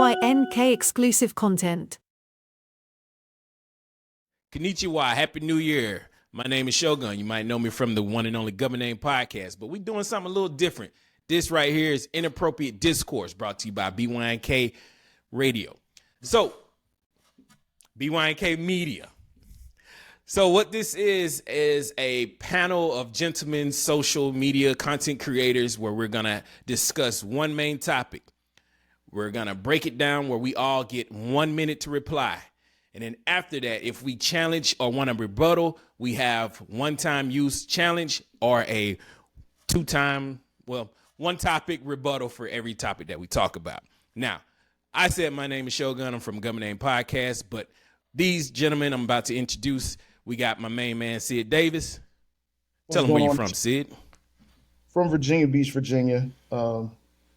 BYNK exclusive content. Konnichiwa, Happy New Year. My name is Shogun. You might know me from the one and only Government Name Podcast, but we're doing something a little different. This right here is Inappropriate Discourse, brought to you by BYNK Radio. So, BYNK Media. So what this is a panel of gentlemen social media content creators where we're going to discuss one main topic. We're going to break it down where we all get 1 minute to reply. And then after that, if we challenge or want a rebuttal, we have one-time use challenge or a one topic rebuttal for every topic that we talk about. Now, I said my name is Shogun. I'm from Government Name Podcast, but these gentlemen I'm about to introduce, we got my main man, Sid Davis. Tell them where you're from, Sid. From Virginia Beach, Virginia.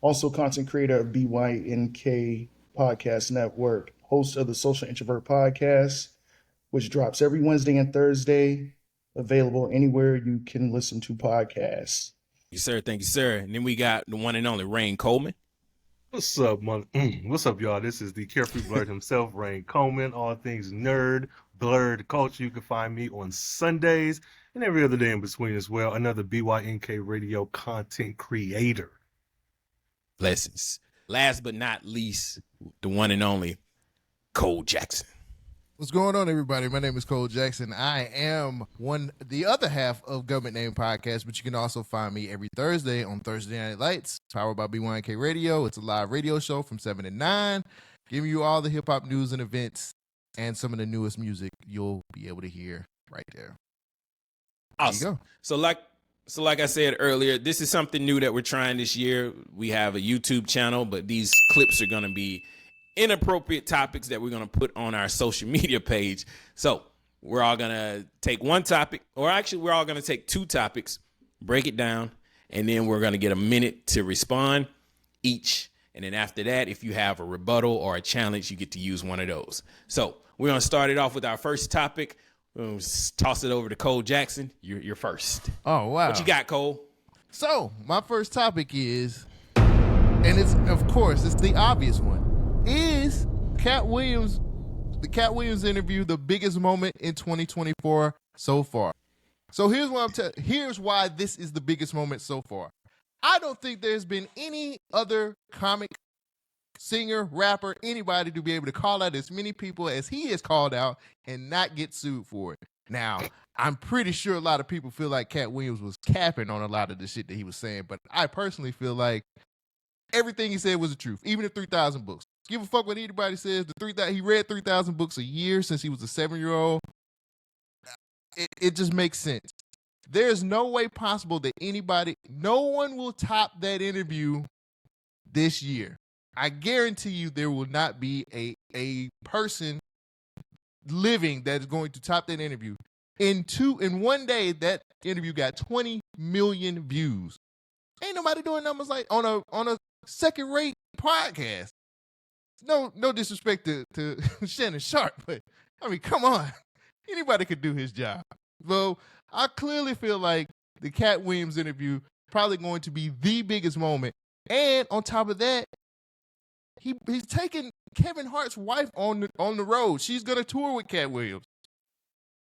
Also content creator of BYNK Podcast Network, host of the Social Introvert Podcast, which drops every Wednesday and Thursday, available anywhere you can listen to podcasts. Thank you, sir. Thank you, sir. And then we got the one and only Rhayne Coleman. What's up, what's up, y'all? This is the Carefree Blurred himself, Rhayne Coleman. All things nerd, blurred culture. You can find me on Sundays and every other day in between as well. Another BYNK Radio content creator. Blessings. Last but not least, the one and only Cole Jackson. What's going on, everybody? My name is Cole Jackson. I am the other half of Government Name Podcast, but you can also find me every Thursday on Thursday Night Lights, powered by BYNK Radio. It's a live radio show from 7 to 9, giving you all the hip-hop news and events and some of the newest music you'll be able to hear right there. Awesome. There you go. So like I said earlier, this is something new that we're trying this year. We have a YouTube channel, but these clips are going to be inappropriate topics that we're going to put on our social media page. So we're all going to take one topic, or actually we're all going to take two topics, break it down, and then we're going to get a minute to respond each. And then after that, if you have a rebuttal or a challenge, you get to use one of those. So we're going to start it off with our first topic. We'll toss it over to Cole Jackson. You're first. Oh, wow. What you got, Cole? So my first topic is, and it's the obvious one, is Katt Williams, the Katt Williams interview, the biggest moment in 2024 so far. So here's why this is the biggest moment so far. I don't think there's been any other comic, singer, rapper, anybody to be able to call out as many people as he has called out and not get sued for it. Now, I'm pretty sure a lot of people feel like Katt Williams was capping on a lot of the shit that he was saying, but I personally feel like everything he said was the truth, even if 3,000 books. Give a fuck what anybody says. He read 3,000 books a year since he was a 7-year-old. It just makes sense. There's no way possible that no one will top that interview this year. I guarantee you there will not be a person living that is going to top that interview. In 1 day, that interview got 20 million views. Ain't nobody doing numbers like on a second-rate podcast. No disrespect to Shannon Sharp, but I mean, come on. Anybody could do his job. So I clearly feel like the Katt Williams interview probably going to be the biggest moment. And on top of that, he's taking Kevin Hart's wife on the road. She's gonna tour with Katt Williams.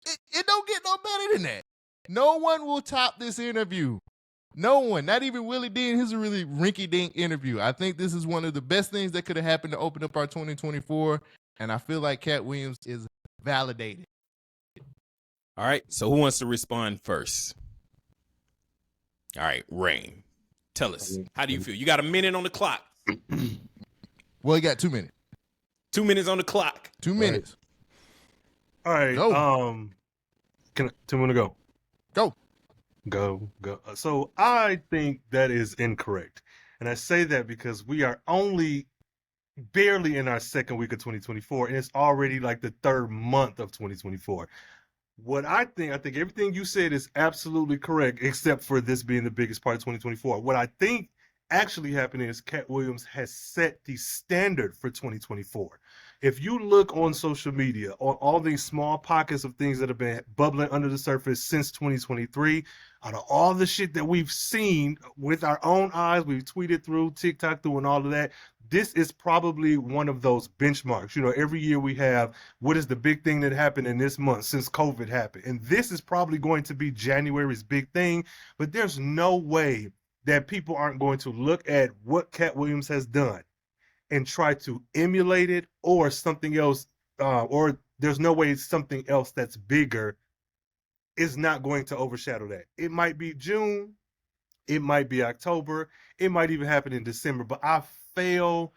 It don't get no better than that. No one will top this interview. No one, not even Willie D in his really rinky-dink interview. I think this is one of the best things that could have happened to open up our 2024, and I feel like Katt Williams is validated. All right, so who wants to respond first? All right, Rhayne, tell us, how do you feel? You got a minute on the clock. Well, you got 2 minutes. 2 minutes on the clock. 2 minutes. All right. Go. Can I go? Go. So I think that is incorrect. And I say that because we are only barely in our second week of 2024, and it's already like the third month of 2024. What I think everything you said is absolutely correct, except for this being the biggest part of 2024. What I think actually happening is Katt Williams has set the standard for 2024. If you look on social media, on all these small pockets of things that have been bubbling under the surface since 2023, out of all the shit that we've seen with our own eyes, we've tweeted through, TikTok through, and all of that, this is probably one of those benchmarks. You know, every year we have, what is the big thing that happened in this month since COVID happened? And this is probably going to be January's big thing, but there's no way that people aren't going to look at what Katt Williams has done and try to emulate it, or something else, or there's no way something else that's bigger is not going to overshadow that. It might be June, it might be October, it might even happen in December, but I fail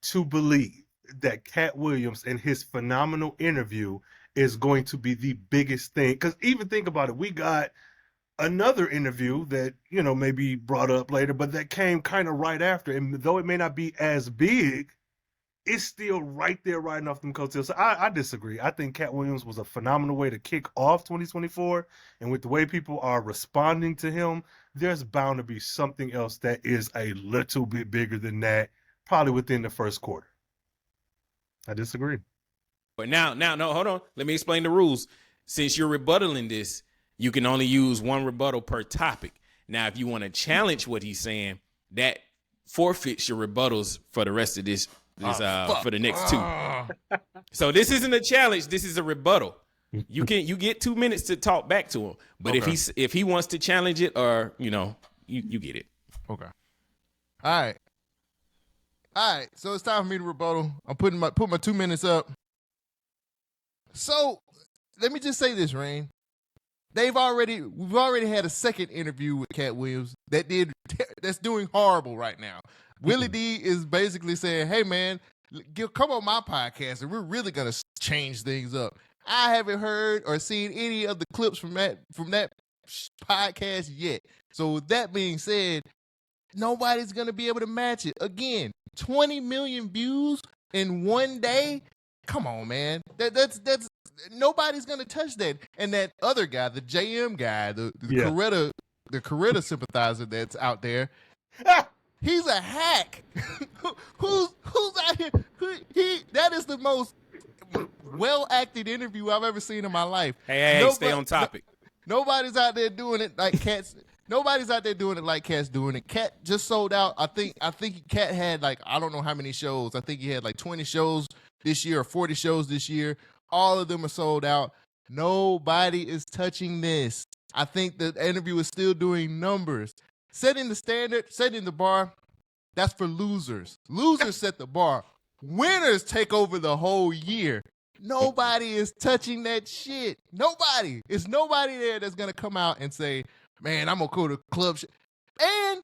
to believe that Katt Williams and his phenomenal interview is going to be the biggest thing. Because even think about it, we got another interview that, you know, may be brought up later, but that came kind of right after. And though it may not be as big, it's still right there riding off them coattails. So I disagree. I think Katt Williams was a phenomenal way to kick off 2024. And with the way people are responding to him, there's bound to be something else that is a little bit bigger than that, probably within the first quarter. I disagree. But now, no, hold on. Let me explain the rules. Since you're rebuttaling this, you can only use one rebuttal per topic. Now, if you want to challenge what he's saying, that forfeits your rebuttals for the rest of this for the next two. So this isn't a challenge. This is a rebuttal. You get 2 minutes to talk back to him. But Okay. if he wants to challenge it, or you get it. Okay. All right. So it's time for me to rebuttal. I'm put my 2 minutes up. So let me just say this, Rhayne. We've already had a second interview with Katt Williams that's doing horrible right now. Willie D is basically saying, "Hey man, come on my podcast, and we're really gonna change things up." I haven't heard or seen any of the clips from that podcast yet. So with that being said, nobody's gonna be able to match it. Again, 20 million views in one day. Come on, man. That's nobody's gonna touch that. And that other guy, the JM guy, the Coretta sympathizer that's out there, he's a hack. Who's out here? That is the most well acted interview I've ever seen in my life. Hey, stay on topic. Nobody's out there doing it like Katt's. Nobody's out there doing it like Katt's doing it. Katt just sold out. I think Katt had I don't know how many shows. I think he had 20 shows this year or 40 shows this year. All of them are sold out. Nobody is touching this. I think the interview is still doing numbers. Setting the standard, setting the bar, that's for losers. Losers set the bar. Winners take over the whole year. Nobody is touching that shit. Nobody. It's nobody there that's going to come out and say, man, I'm going to go to club. And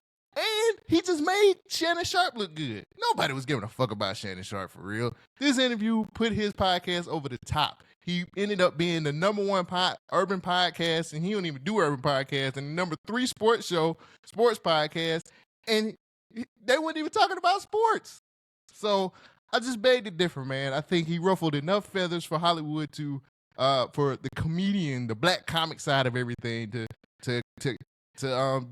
he just made Shannon Sharp look good. Nobody was giving a fuck about Shannon Sharp for real. This interview put his podcast over the top. He ended up being the number one urban podcast, and he don't even do urban podcasts, and the number 3 sports podcast, and they weren't even talking about sports. So I just beg to differ, man. I think he ruffled enough feathers for Hollywood to, for the comedian, the black comic side of everything to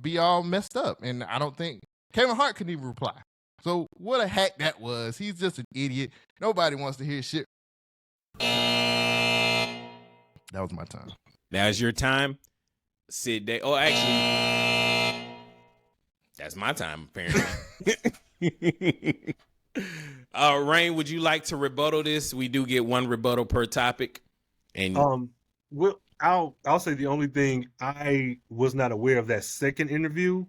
be all messed up. And I don't think Kevin Hart couldn't even reply. So what a hack that was. He's just an idiot. Nobody wants to hear shit. That was my time. Now's your time. Sid Davis. Oh, actually, that's my time, apparently. Rhayne, would you like to rebuttal this? We do get one rebuttal per topic. And well, I'll say the only thing, I was not aware of that second interview,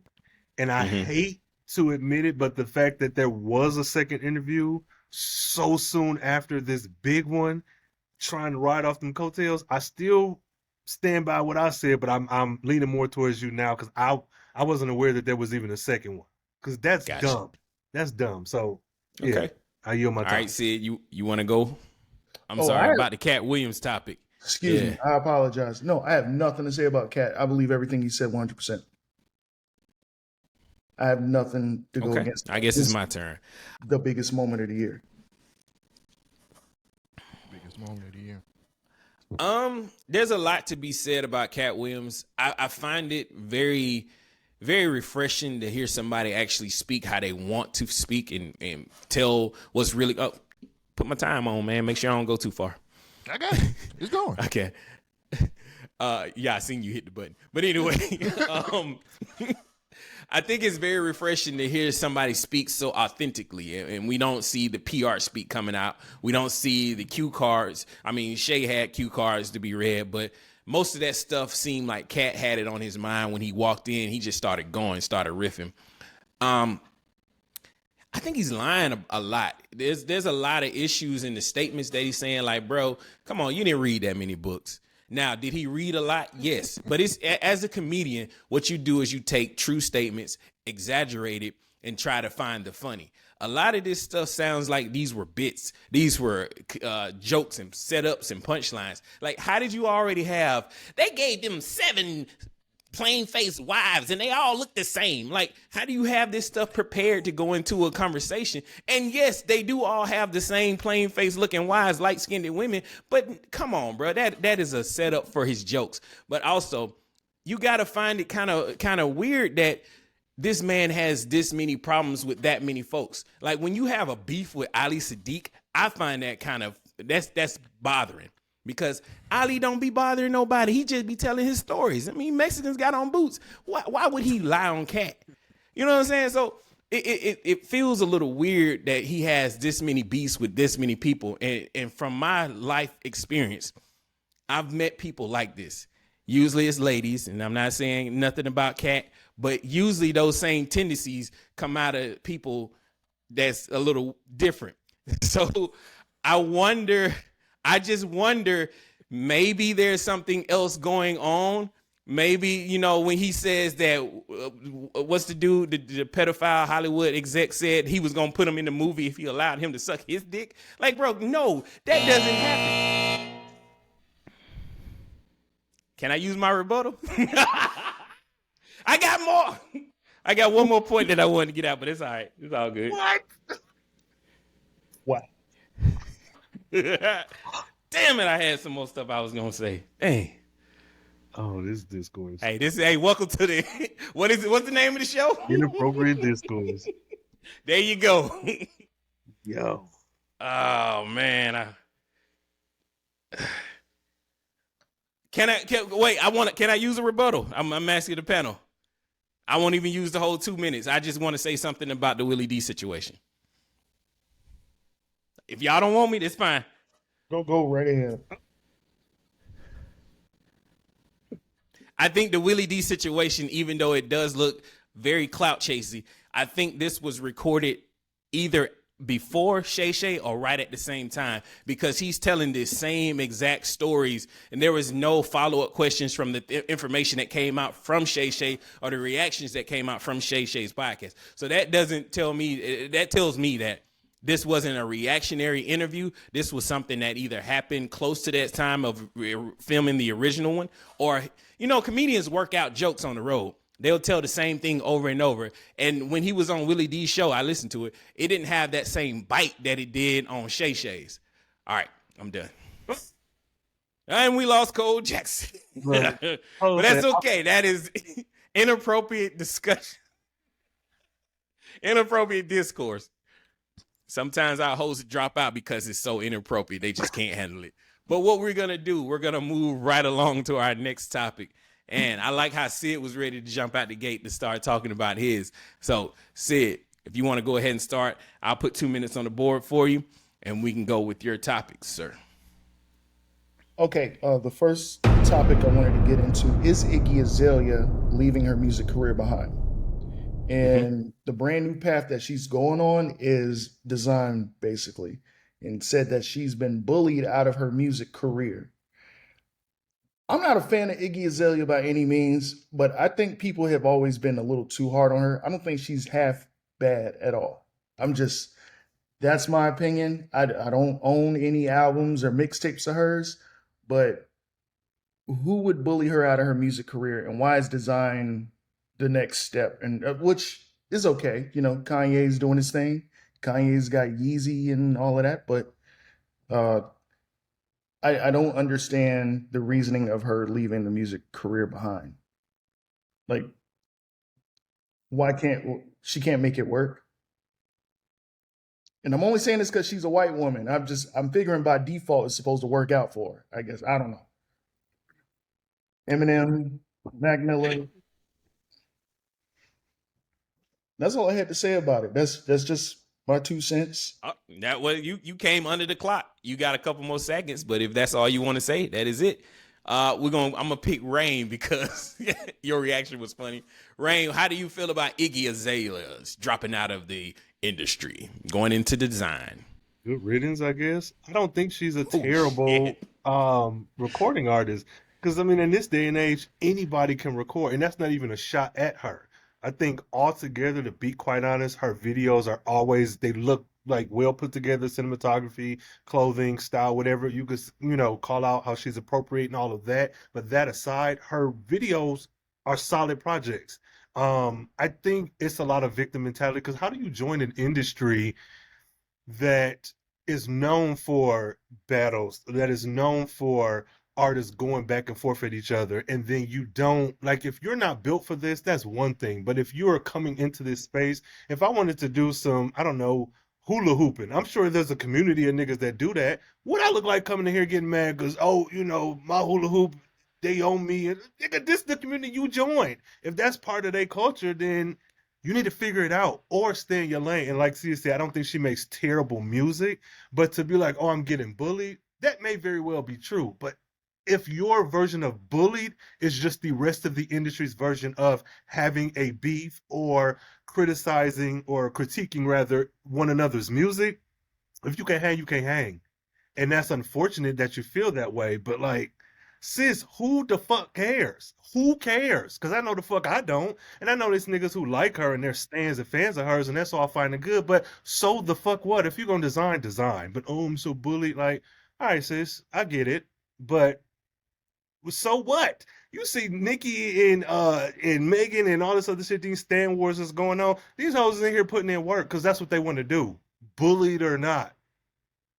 and I hate to admit it, but the fact that there was a second interview so soon after this big one, trying to ride off them coattails, I still stand by what I said, but I'm leaning more towards you now because I wasn't aware that there was even a second one, because that's dumb. That's dumb. So yeah, okay, I yield my time. All right, Sid, you want to go? I'm sorry about the Katt Williams topic. Excuse me. I apologize. No, I have nothing to say about Katt. I believe everything he said 100%. I have nothing to go against. I guess it's my turn. The biggest moment of the year. Biggest moment of the year. There's a lot to be said about Katt Williams. I find it very, very refreshing to hear somebody actually speak how they want to speak and tell what's really. Oh, put my time on, man. Make sure I don't go too far. I got it. It's going. Okay. Yeah, I seen you hit the button. But anyway, I think it's very refreshing to hear somebody speak so authentically, and we don't see the PR speak coming out. We don't see the cue cards. I mean, Shay had cue cards to be read, but most of that stuff seemed like Katt had it on his mind when he walked in. He just started riffing. I think he's lying a lot. There's a lot of issues in the statements that he's saying, like, bro, come on, you didn't read that many books. Now, did he read a lot? Yes. But it's, as a comedian, what you do is you take true statements, exaggerate it, and try to find the funny. A lot of this stuff sounds like these were bits. These were jokes and setups and punchlines. Like, how did you already have, they gave them 7 plain-faced wives and they all look the same? Like, how do you have this stuff prepared to go into a conversation? And yes, they do all have the same plain-faced looking wives, light-skinned women, but come on, bro, that is a setup for his jokes. But also, you got to find it kind of weird that this man has this many problems with that many folks. Like, when you have a beef with Ali Sadiq, I find that that's bothering. Because Ali don't be bothering nobody. He just be telling his stories. I mean, Mexicans got on boots. Why would he lie on Katt? You know what I'm saying? So it feels a little weird that he has this many beefs with this many people. And from my life experience, I've met people like this. Usually it's ladies, and I'm not saying nothing about Katt, but usually those same tendencies come out of people that's a little different. So I just wonder, maybe there's something else going on. Maybe, you know, when he says that, what's the dude, the pedophile Hollywood exec said he was going to put him in the movie if he allowed him to suck his dick. Like, bro, no, that doesn't happen. Can I use my rebuttal? I got more. I got one more point that I wanted to get out, but it's all right. It's all good. What? Damn it, I had some more stuff I was gonna say. Dang. Oh, this discourse. Hey, welcome to the what is it? What's the name of the show? Inappropriate Discourse. There you go. Yo. Oh man. Can I use a rebuttal? I'm asking the panel. I won't even use the whole 2 minutes. I just want to say something about the Willie D situation. If y'all don't want me, that's fine. Go right ahead. I think the Willie D situation, even though it does look very clout chasey, I think this was recorded either before Shay Shay or right at the same time, because he's telling the same exact stories and there was no follow-up questions from the information that came out from Shay Shay or the reactions that came out from Shay Shay's podcast. So that tells me that this wasn't a reactionary interview. This was something that either happened close to that time of filming the original one, or, you know, comedians work out jokes on the road. They'll tell the same thing over and over. And when he was on Willie D's show, I listened to it. It didn't have that same bite that it did on Shay Shay's. All right, I'm done. And we lost Cole Jackson. But that's okay. That is inappropriate discussion. Inappropriate discourse. Sometimes our hosts drop out because it's so inappropriate. They just can't handle it. But what we're going to do, we're going to move right along to our next topic. And I like how Sid was ready to jump out the gate to start talking about his. So, Sid, if you want to go ahead and start, I'll put 2 minutes on the board for you, and we can go with your topics, sir. Okay, the first topic I wanted to get into is Iggy Azalea leaving her music career behind. And the brand new path that she's going on is design, basically, and said that she's been bullied out of her music career. I'm not a fan of Iggy Azalea by any means, but I think people have always been a little too hard on her. I don't think she's half bad at all. That's my opinion. I don't own any albums or mixtapes of hers, but who would bully her out of her music career, and why is design the next step? And which is okay. You know, Kanye's doing his thing. Kanye's got Yeezy and all of that, but I don't understand the reasoning of her leaving the music career behind. Like, Why can't she can't make it work? And I'm only saying this because she's a white woman. I'm figuring by default it's supposed to work out for her. I guess I don't know. Eminem, Mac Miller. That's all I had to say about it. That's just my 2 cents. That was you came under the clock. You got a couple more seconds, but if that's all you want to say, that is it. I'm gonna pick Rhayne because your reaction was funny. Rhayne, how do you feel about Iggy Azalea dropping out of the industry, going into design? Good riddance, I guess. I don't think she's a terrible recording artist. Because, I mean, in this day and age, anybody can record, and that's not even a shot at her. I think altogether, to be quite honest, her videos are always, they look like well put together cinematography, clothing, style, whatever. You could, call out how she's appropriate and all of that. But that aside, her videos are solid projects. I think it's a lot of victim mentality, because how do you join an industry that is known for battles, that is known for artists going back and forth at each other, and then you don't, like, if you're not built for this, that's one thing. But if you are coming into this space, if I wanted to do some, I don't know, hula hooping, I'm sure there's a community of niggas that do that. What I look like coming in here getting mad because, my hula hoop, they own me, and nigga, this is the community you joined. If that's part of their culture, then you need to figure it out or stay in your lane. And like Sia said, I don't think she makes terrible music, but to be like, oh, I'm getting bullied, that may very well be true. But if your version of bullied is just the rest of the industry's version of having a beef or criticizing or critiquing, rather, one another's music, if you can't hang, you can't hang. And that's unfortunate that you feel that way. But, like, sis, who the fuck cares? Who cares? Because I know the fuck I don't. And I know there's niggas who like her and they're stands and fans of hers, and that's all fine and good. But so the fuck what? If you're going to design. But, I'm so bullied. Like, all right, sis, I get it. But so what? You see Nicki and Megan and all this other shit, these Stan Wars is going on. These hoes is in here putting in work because that's what they want to do, bullied or not.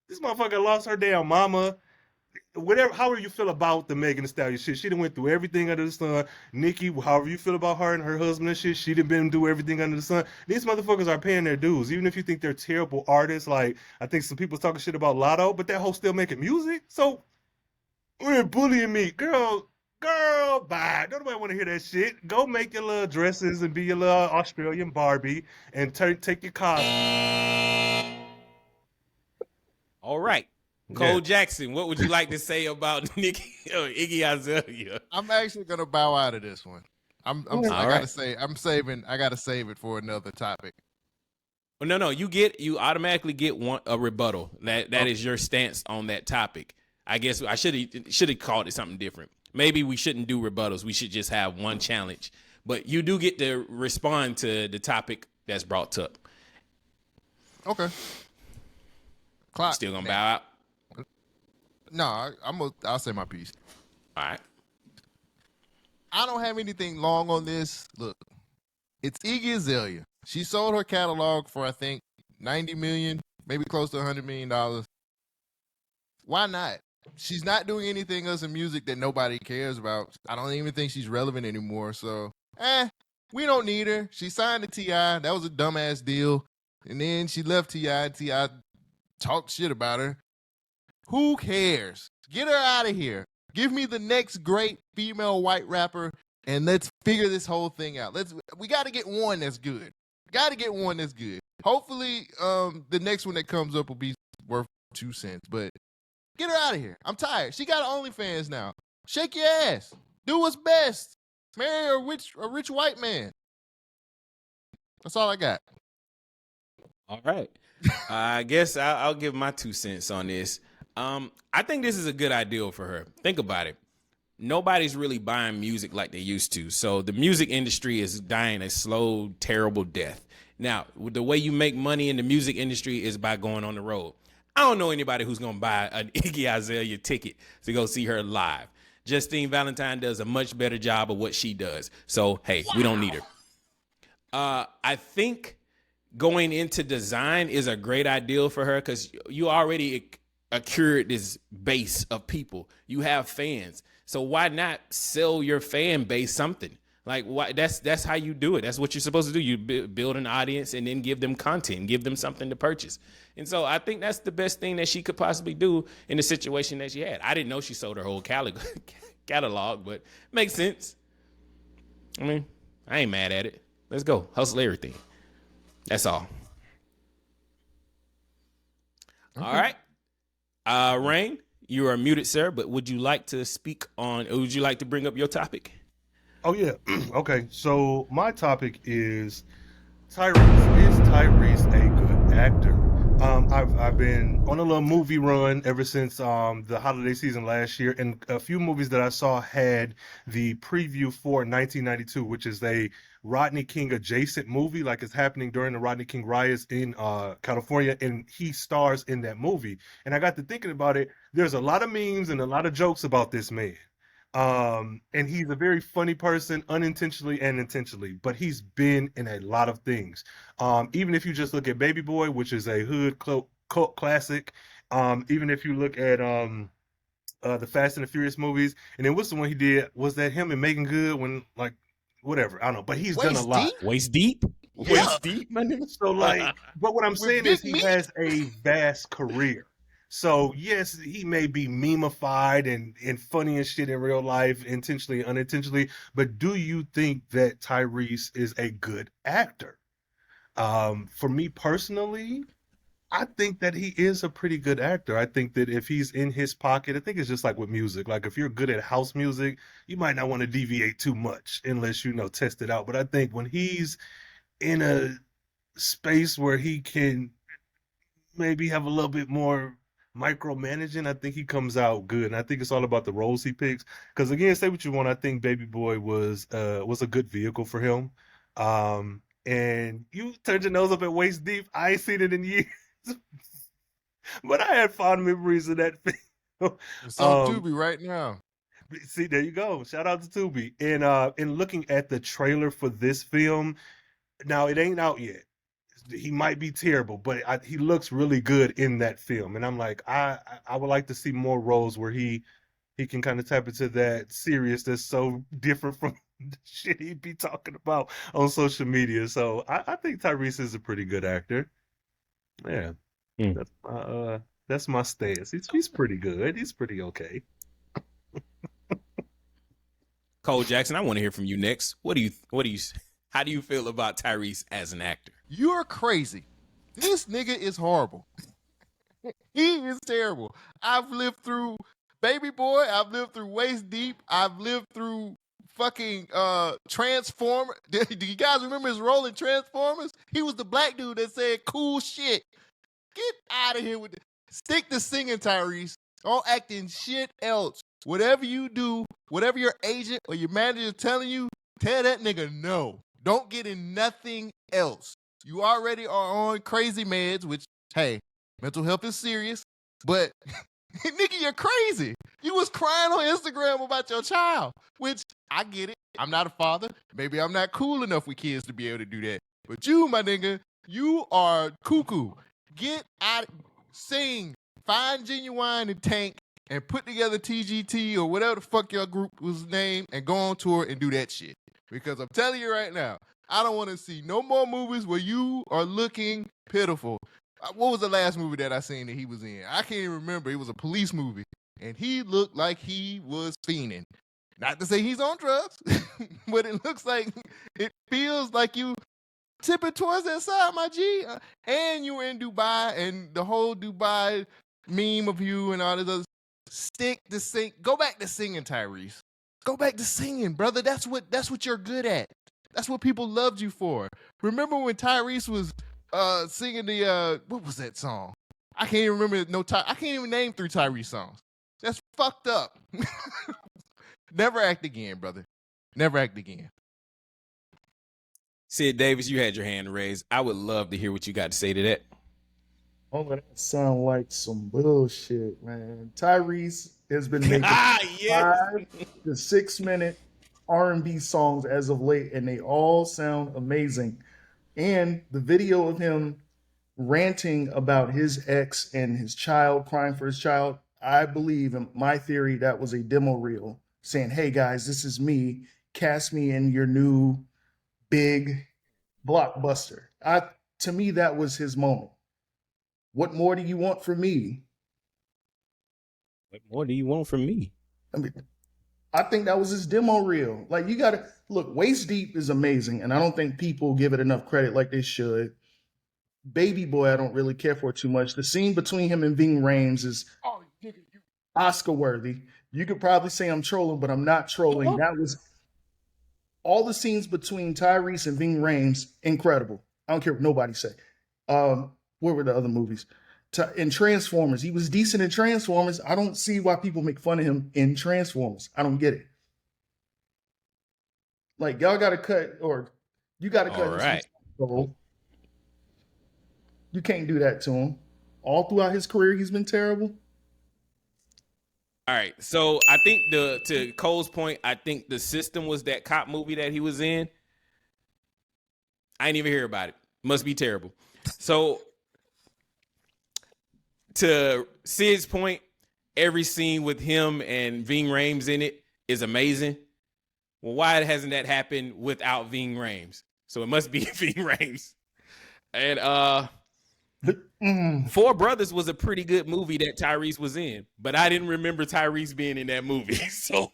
This motherfucker lost her damn mama. Whatever, however you feel about the Megan Thee Stallion shit, she done went through everything under the sun. Nicki, however you feel about her and her husband and shit, she done been through everything under the sun. These motherfuckers are paying their dues, even if you think they're terrible artists. Like, I think some people talking shit about Lotto, but that hoe still making music. So, you're bullying me, girl, bye. Don't nobody want to hear that shit. Go make your little dresses and be your little Australian Barbie and take your car. All right. Cole Jackson, what would you like to say about Iggy Azalea? I'm actually gonna bow out of this one. I gotta save it for another topic. No, you automatically get a rebuttal. That is your stance on that topic. I guess I should have called it something different. Maybe we shouldn't do rebuttals. We should just have one challenge. But you do get to respond to the topic that's brought up. Okay. Still gonna bow out? No, I'll say my piece. All right. I don't have anything long on this. Look, it's Iggy Azalea. She sold her catalog for, I think, $90 million, maybe close to $100 million. Why not? She's not doing anything else in music that nobody cares about. I don't even think she's relevant anymore. So, we don't need her. She signed to T.I. That was a dumbass deal. And then she left T.I. T.I. talked shit about her. Who cares? Get her out of here. Give me the next great female white rapper, and let's figure this whole thing out. We got to get one that's good. Hopefully, the next one that comes up will be worth 2 cents. But get her out of here. I'm tired. She got OnlyFans now. Shake your ass. Do what's best. Marry a rich white man. That's all I got. All right. I guess I'll give my 2 cents on this. I think this is a good idea for her. Think about it. Nobody's really buying music like they used to. So the music industry is dying a slow, terrible death. Now, the way you make money in the music industry is by going on the road. I don't know anybody who's going to buy an Iggy Azalea ticket to go see her live. Justine Valentine does a much better job of what she does. So, hey, we don't need her. I think going into design is a great idea for her because you already accrued this base of people. You have fans. So why not sell your fan base something? Like, why? That's how you do it. That's what you're supposed to do. You build an audience and then give them content, give them something to purchase. And so I think that's the best thing that she could possibly do in the situation that she had. I didn't know she sold her whole catalog, but makes sense. I mean, I ain't mad at it. Let's go. Hustle everything. That's all. Okay. All right. Rhayne, you are muted, sir, but would you like to speak on, or would you like to bring up your topic? Oh, yeah. Okay. So my topic is Tyrese. Is Tyrese a good actor? I've been on a little movie run ever since the holiday season last year, and a few movies that I saw had the preview for 1992, which is a Rodney King adjacent movie, like it's happening during the Rodney King riots in California, and he stars in that movie. And I got to thinking about it. There's a lot of memes and a lot of jokes about this man. And he's a very funny person, unintentionally and intentionally, but he's been in a lot of things. Even if you just look at Baby Boy, which is a hood cult classic, even if you look at the Fast and the Furious movies, and then what's the one he did? Was that him and Megan Good when, like, whatever, I don't know, but he's done a lot. Waist deep? Yeah. Waist deep, my nigga? So, like, but what I'm saying is he has a vast career. So, yes, he may be memeified and funny and shit in real life, intentionally, unintentionally, but do you think that Tyrese is a good actor? For me personally, I think that he is a pretty good actor. I think that if he's in his pocket, I think it's just like with music. Like, if you're good at house music, you might not want to deviate too much unless, test it out. But I think when he's in a space where he can maybe have a little bit more micromanaging, I think he comes out good. And I think it's all about the roles he picks. Because again, say what you want, I think Baby Boy was a good vehicle for him. And you turned your nose up at waist deep. I ain't seen it in years. But I had fond memories of that film. It's on Tubi right now. See, there you go. Shout out to Tubi. And in looking at the trailer for this film, now it ain't out yet. He might be terrible, but he looks really good in that film. And I'm like, I would like to see more roles where he can kind of tap into that serious that's so different from the shit he'd be talking about on social media. So I think Tyrese is a pretty good actor. Yeah. That's my stance. He's pretty good. He's pretty okay. Cole Jackson, I want to hear from you next. How do you feel about Tyrese as an actor? You're crazy. This nigga is horrible. He is terrible. I've lived through Baby Boy. I've lived through Waist Deep. I've lived through fucking Transformer. Do you guys remember his role in Transformers? He was the black dude that said cool shit. Get out of here with it. Stick to singing, Tyrese. Don't acting shit else. Whatever you do, whatever your agent or your manager is telling you, tell that nigga no. Don't get in nothing else. You already are on crazy meds, which, hey, mental health is serious, but nigga, you're crazy. You was crying on Instagram about your child, which I get it. I'm not a father. Maybe I'm not cool enough with kids to be able to do that. But you, my nigga, you are cuckoo. Get out, sing, find Genuine and Tank, and put together TGT or whatever the fuck your group was named and go on tour and do that shit. Because I'm telling you right now, I don't want to see no more movies where you are looking pitiful. What was the last movie that I seen that he was in? I can't even remember. It was a police movie. And he looked like he was fiending. Not to say he's on drugs, but it looks like, it feels like you tipping towards that side, my G. And you were in Dubai, and the whole Dubai meme of you and all this other. Stick to sing. Go back to singing, Tyrese. Go back to singing, brother. That's what you're good at. That's what people loved you for. Remember when Tyrese was singing the what was that song? I can't even remember. I can't even name 3 Tyrese songs. That's fucked up. Never act again, brother. Never act again. Sid Davis, you had your hand raised. I would love to hear what you got to say to that. Oh, that sound like some bullshit, man. Tyrese has been making 5 to 6 minute R&B songs as of late, and they all sound amazing. And the video of him ranting about his ex and his child, crying for his child, I believe, in my theory, that was a demo reel saying, hey guys, this is me cast me in your new big blockbuster. To me, that was his moment. What more do you want from me? What more do you want from me? I mean, I think that was his demo reel. Like, you gotta look, Waist Deep is amazing, and I don't think people give it enough credit like they should. Baby Boy, I don't really care for too much. The scene between him and Ving Rhames is Oscar worthy. You could probably say I'm trolling, but I'm not trolling. That was all the scenes between Tyrese and Ving Rhames, incredible. I don't care what nobody say. What were the other movies? In Transformers, he was decent in Transformers. I don't see why people make fun of him in Transformers. I don't get it. Like, y'all got to cut, or you got to cut. All right. You can't do that to him. All throughout his career, he's been terrible. All right. So I think to Cole's point, I think The System was that cop movie that he was in. I didn't even hear about it. Must be terrible. So to Sid's point, every scene with him and Ving Rhames in it is amazing. Well, why hasn't that happened without Ving Rhames? So it must be Ving Rhames. And Four Brothers was a pretty good movie that Tyrese was in, but I didn't remember Tyrese being in that movie. So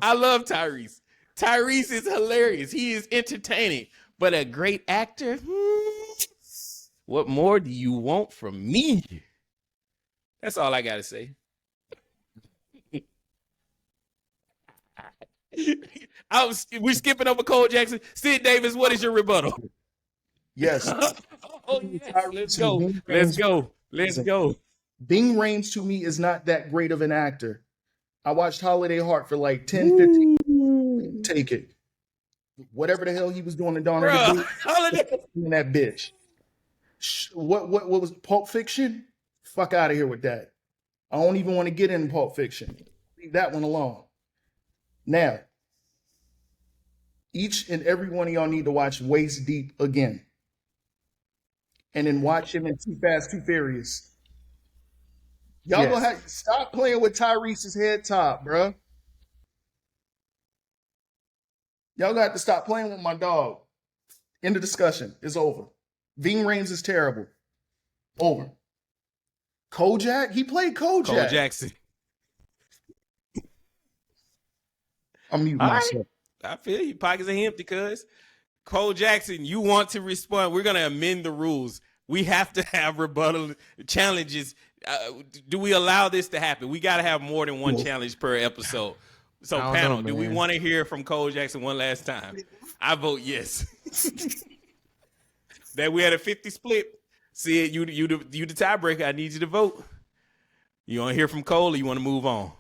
I love Tyrese. Tyrese is hilarious. He is entertaining, but a great actor. What more do you want from me? That's all I got to say. We're skipping over Cole Jackson. Sid Davis, what is your rebuttal? Yes. Oh, yes. Let's go. Let's go. Let's go. Ving Rhames to me is not that great of an actor. I watched Holiday Heart for like 10, 15. Take it. Whatever the hell he was doing in Dawn of the Dead, in that bitch. What was Pulp Fiction? Fuck out of here with that. I don't even want to get into Pulp Fiction. Leave that one alone. Now, each and every one of y'all need to watch Waist Deep again. And then watch him in Too Fast, Too Furious. Y'all gonna have to stop playing with Tyrese's head top, bro. Y'all gonna have to stop playing with my dog. End of discussion. It's over. Ving Rhames is terrible. Over. Kojak? He played Kojak. Cole Jackson. I'm muting myself. I feel you. Pockets are empty, cuz. Cole Jackson, you want to respond. We're going to amend the rules. We have to have rebuttal challenges. Do we allow this to happen? We got to have more than one challenge per episode. So, panel, do we want to hear from Cole Jackson one last time? I vote yes. That we had a 50 split. See, you the tiebreaker. I need you to vote. You want to hear from Cole or you want to move on?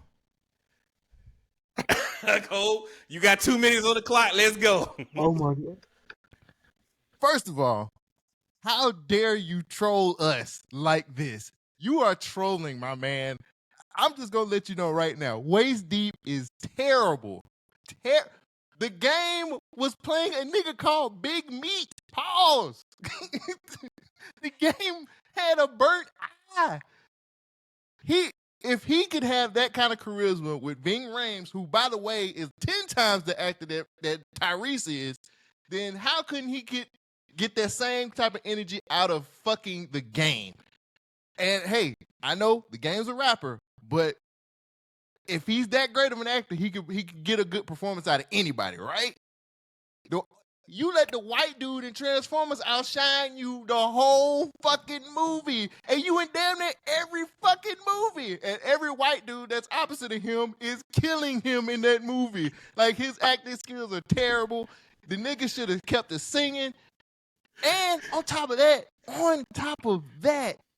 Cole, you got 2 minutes on the clock. Let's go. Oh my God. First of all, how dare you troll us like this? You are trolling, my man. I'm just going to let you know right now. Waist Deep is terrible. The Game was playing a nigga called Big Meat. Pause. The Game had a burnt eye. If he could have that kind of charisma with Ving Rhames, who, by the way, is 10 times the actor that Tyrese is, then how couldn't he get that same type of energy out of fucking The Game? And hey, I know The Game's a rapper, but if he's that great of an actor, he could get a good performance out of anybody, right? You let the white dude in Transformers outshine you the whole fucking movie. And you in damn near every fucking movie. And every white dude that's opposite of him is killing him in that movie. Like, his acting skills are terrible. The nigga should have kept the singing. And on top of that,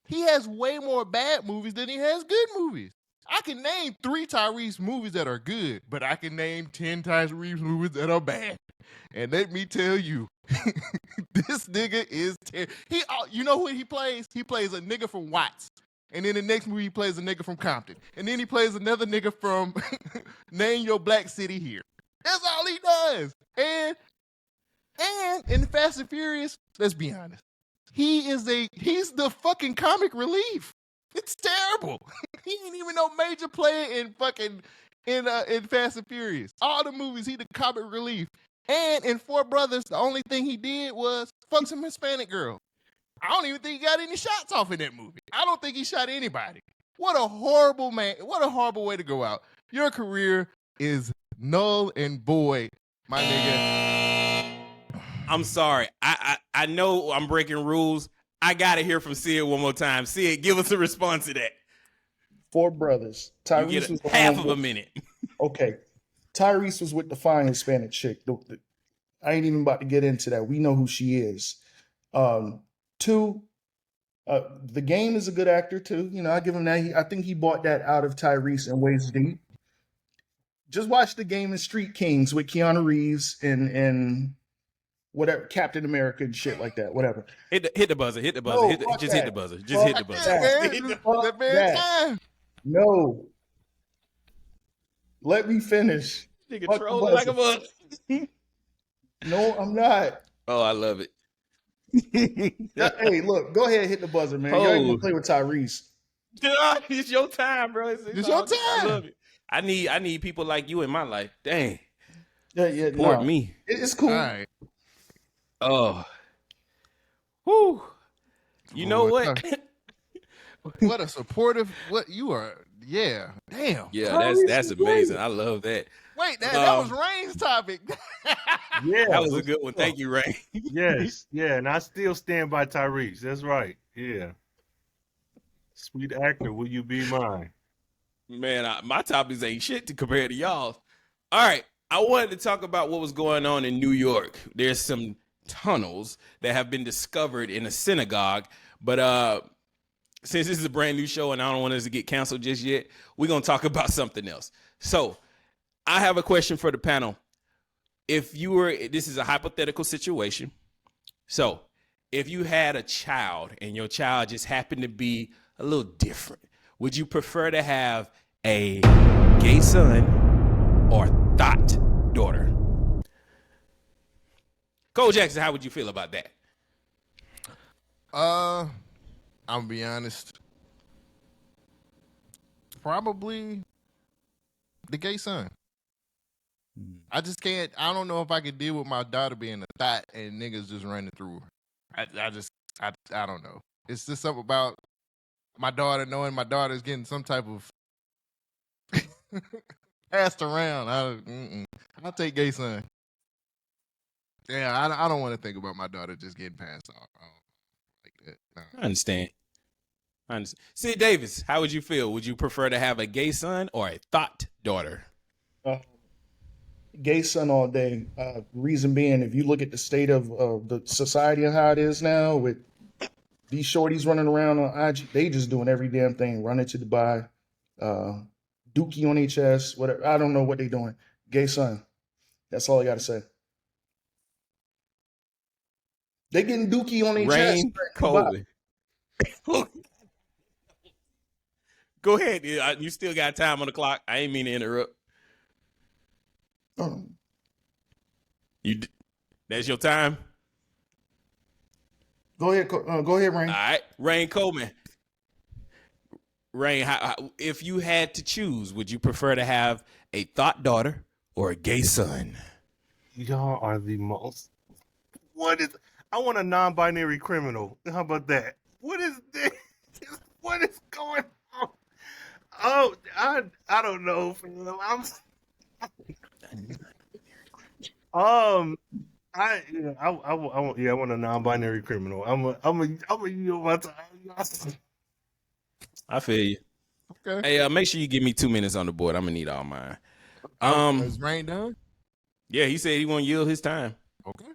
he has way more bad movies than he has good movies. I can name 3 Tyrese movies that are good, but I can name 10 Tyrese movies that are bad. And let me tell you, this nigga is terrible. You know who he plays? He plays a nigga from Watts. And then the next movie, he plays a nigga from Compton. And then he plays another nigga from Name Your Black City Here. That's all he does. And in Fast and Furious, let's be honest, he's the fucking comic relief. It's terrible. He ain't even no major player in fucking in Fast and Furious. All the movies, he the comic relief. And in Four Brothers, the only thing he did was fuck some Hispanic girl. I don't even think he got any shots off in that movie. I don't think he shot anybody. What a horrible man. What a horrible way to go out. Your career is null and void, my nigga. I'm sorry. I know I'm breaking rules. I gotta hear from Sid one more time. Sid, give us a response to that. Four brothers. Tyrese was half of a minute. Okay. Tyrese was with the fine Hispanic chick. I ain't even about to get into that. We know who she is. Two, The Game is a good actor too. You know, I give him that. I think he bought that out of Tyrese and Ways Deep. Just watch The Game and Street Kings with Keanu Reeves and whatever, Captain America and shit like that. Whatever. Hit the buzzer. Hit the buzzer. No, hit the buzzer. Just hit the buzzer. That man time. No. Let me finish. Nigga trolling like a buzzer. No, I'm not. Oh, I love it. Hey, look, go ahead and hit the buzzer, man. You ain't gonna play with Tyrese. It's your time, bro. It's your time. I love it. I need people like you in my life. Dang. Yeah. Support me. It's cool. All right. Oh. Whew. You know what? What a supportive. What you are. Yeah. Damn. Yeah, that's amazing. I love that. Wait, that was Rhayne's topic. Yeah, that was a good one. Thank you, Rhayne. Yes, yeah, and I still stand by Tyrese. That's right. Yeah. Sweet actor, will you be mine? Man, my topics ain't shit to compare to y'all. All right, I wanted to talk about what was going on in New York. There's some tunnels that have been discovered in a synagogue, but since this is a brand new show and I don't want us to get canceled just yet, we're going to talk about something else. So I have a question for the panel. This is a hypothetical situation. So if you had a child and your child just happened to be a little different, would you prefer to have a gay son or Thot Daughter? Cole Jackson, how would you feel about that? I'm gonna be honest. Probably the gay son. I just can't. I don't know if I could deal with my daughter being a thot and niggas just running through her. I don't know. It's just something about my daughter knowing my daughter's getting some type of passed around. I'll take gay son. Yeah, I don't want to think about my daughter just getting passed off. I don't like that. No. I understand. Sid Davis, how would you feel? Would you prefer to have a gay son or a Thot Daughter? Gay son all day. Reason being, if you look at the state of the society and how it is now, with these shorties running around on IG, they just doing every damn thing, running to Dubai, dookie on HS, whatever. I don't know what they doing. Gay son. That's all I got to say. They getting dookie on HS. Rhayne Coleman. Go ahead. You still got time on the clock. I ain't mean to interrupt. That's your time? Go ahead, Rhayne. All right. Rhayne Coleman. Rhayne, if you had to choose, would you prefer to have a Thot Daughter or a gay son? Y'all are the most. I want a non-binary criminal. How about that? What is this? What is going on? Oh, I don't know. I want a non-binary criminal. I'm a yield my time. I feel you. Okay. Hey, make sure you give me 2 minutes on the board. I'm gonna need all mine. Is Rhayne done? Yeah, he said he won't yield his time. Okay.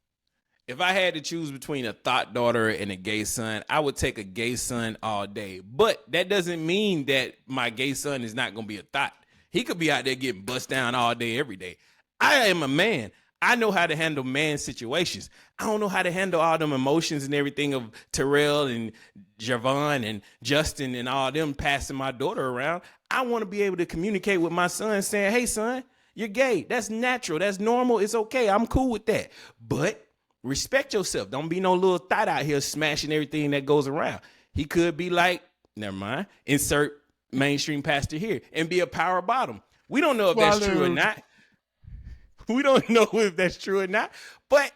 If I had to choose between a Thot Daughter and a gay son, I would take a gay son all day. But that doesn't mean that my gay son is not gonna be a thot. He could be out there getting bust down all day, every day. I am a man. I know how to handle man situations. I don't know how to handle all them emotions and everything of Terrell and Javon and Justin and all them passing my daughter around. I want to be able to communicate with my son saying, hey, son, you're gay. That's natural. That's normal. It's okay. I'm cool with that. But respect yourself. Don't be no little thot out here smashing everything that goes around. He could be like, never mind, insert mainstream pastor here and be a power bottom. We don't know if that's true or not. We don't know if that's true or not. But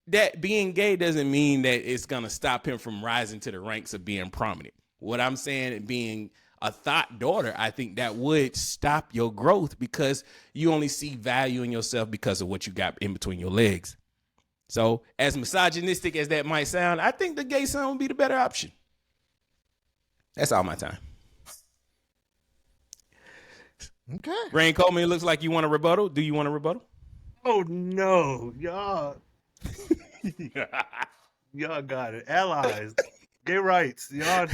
that being gay doesn't mean that it's going to stop him from rising to the ranks of being prominent. What I'm saying, being a Thot Daughter, I think that would stop your growth because you only see value in yourself because of what you got in between your legs. So as misogynistic as that might sound, I think the gay son would be the better option. That's all my time. Okay. Rhayne Coleman, it looks like you want a rebuttal. Do you want a rebuttal? Oh no, y'all. Y'all got it. Allies. Gay rights. Y'all.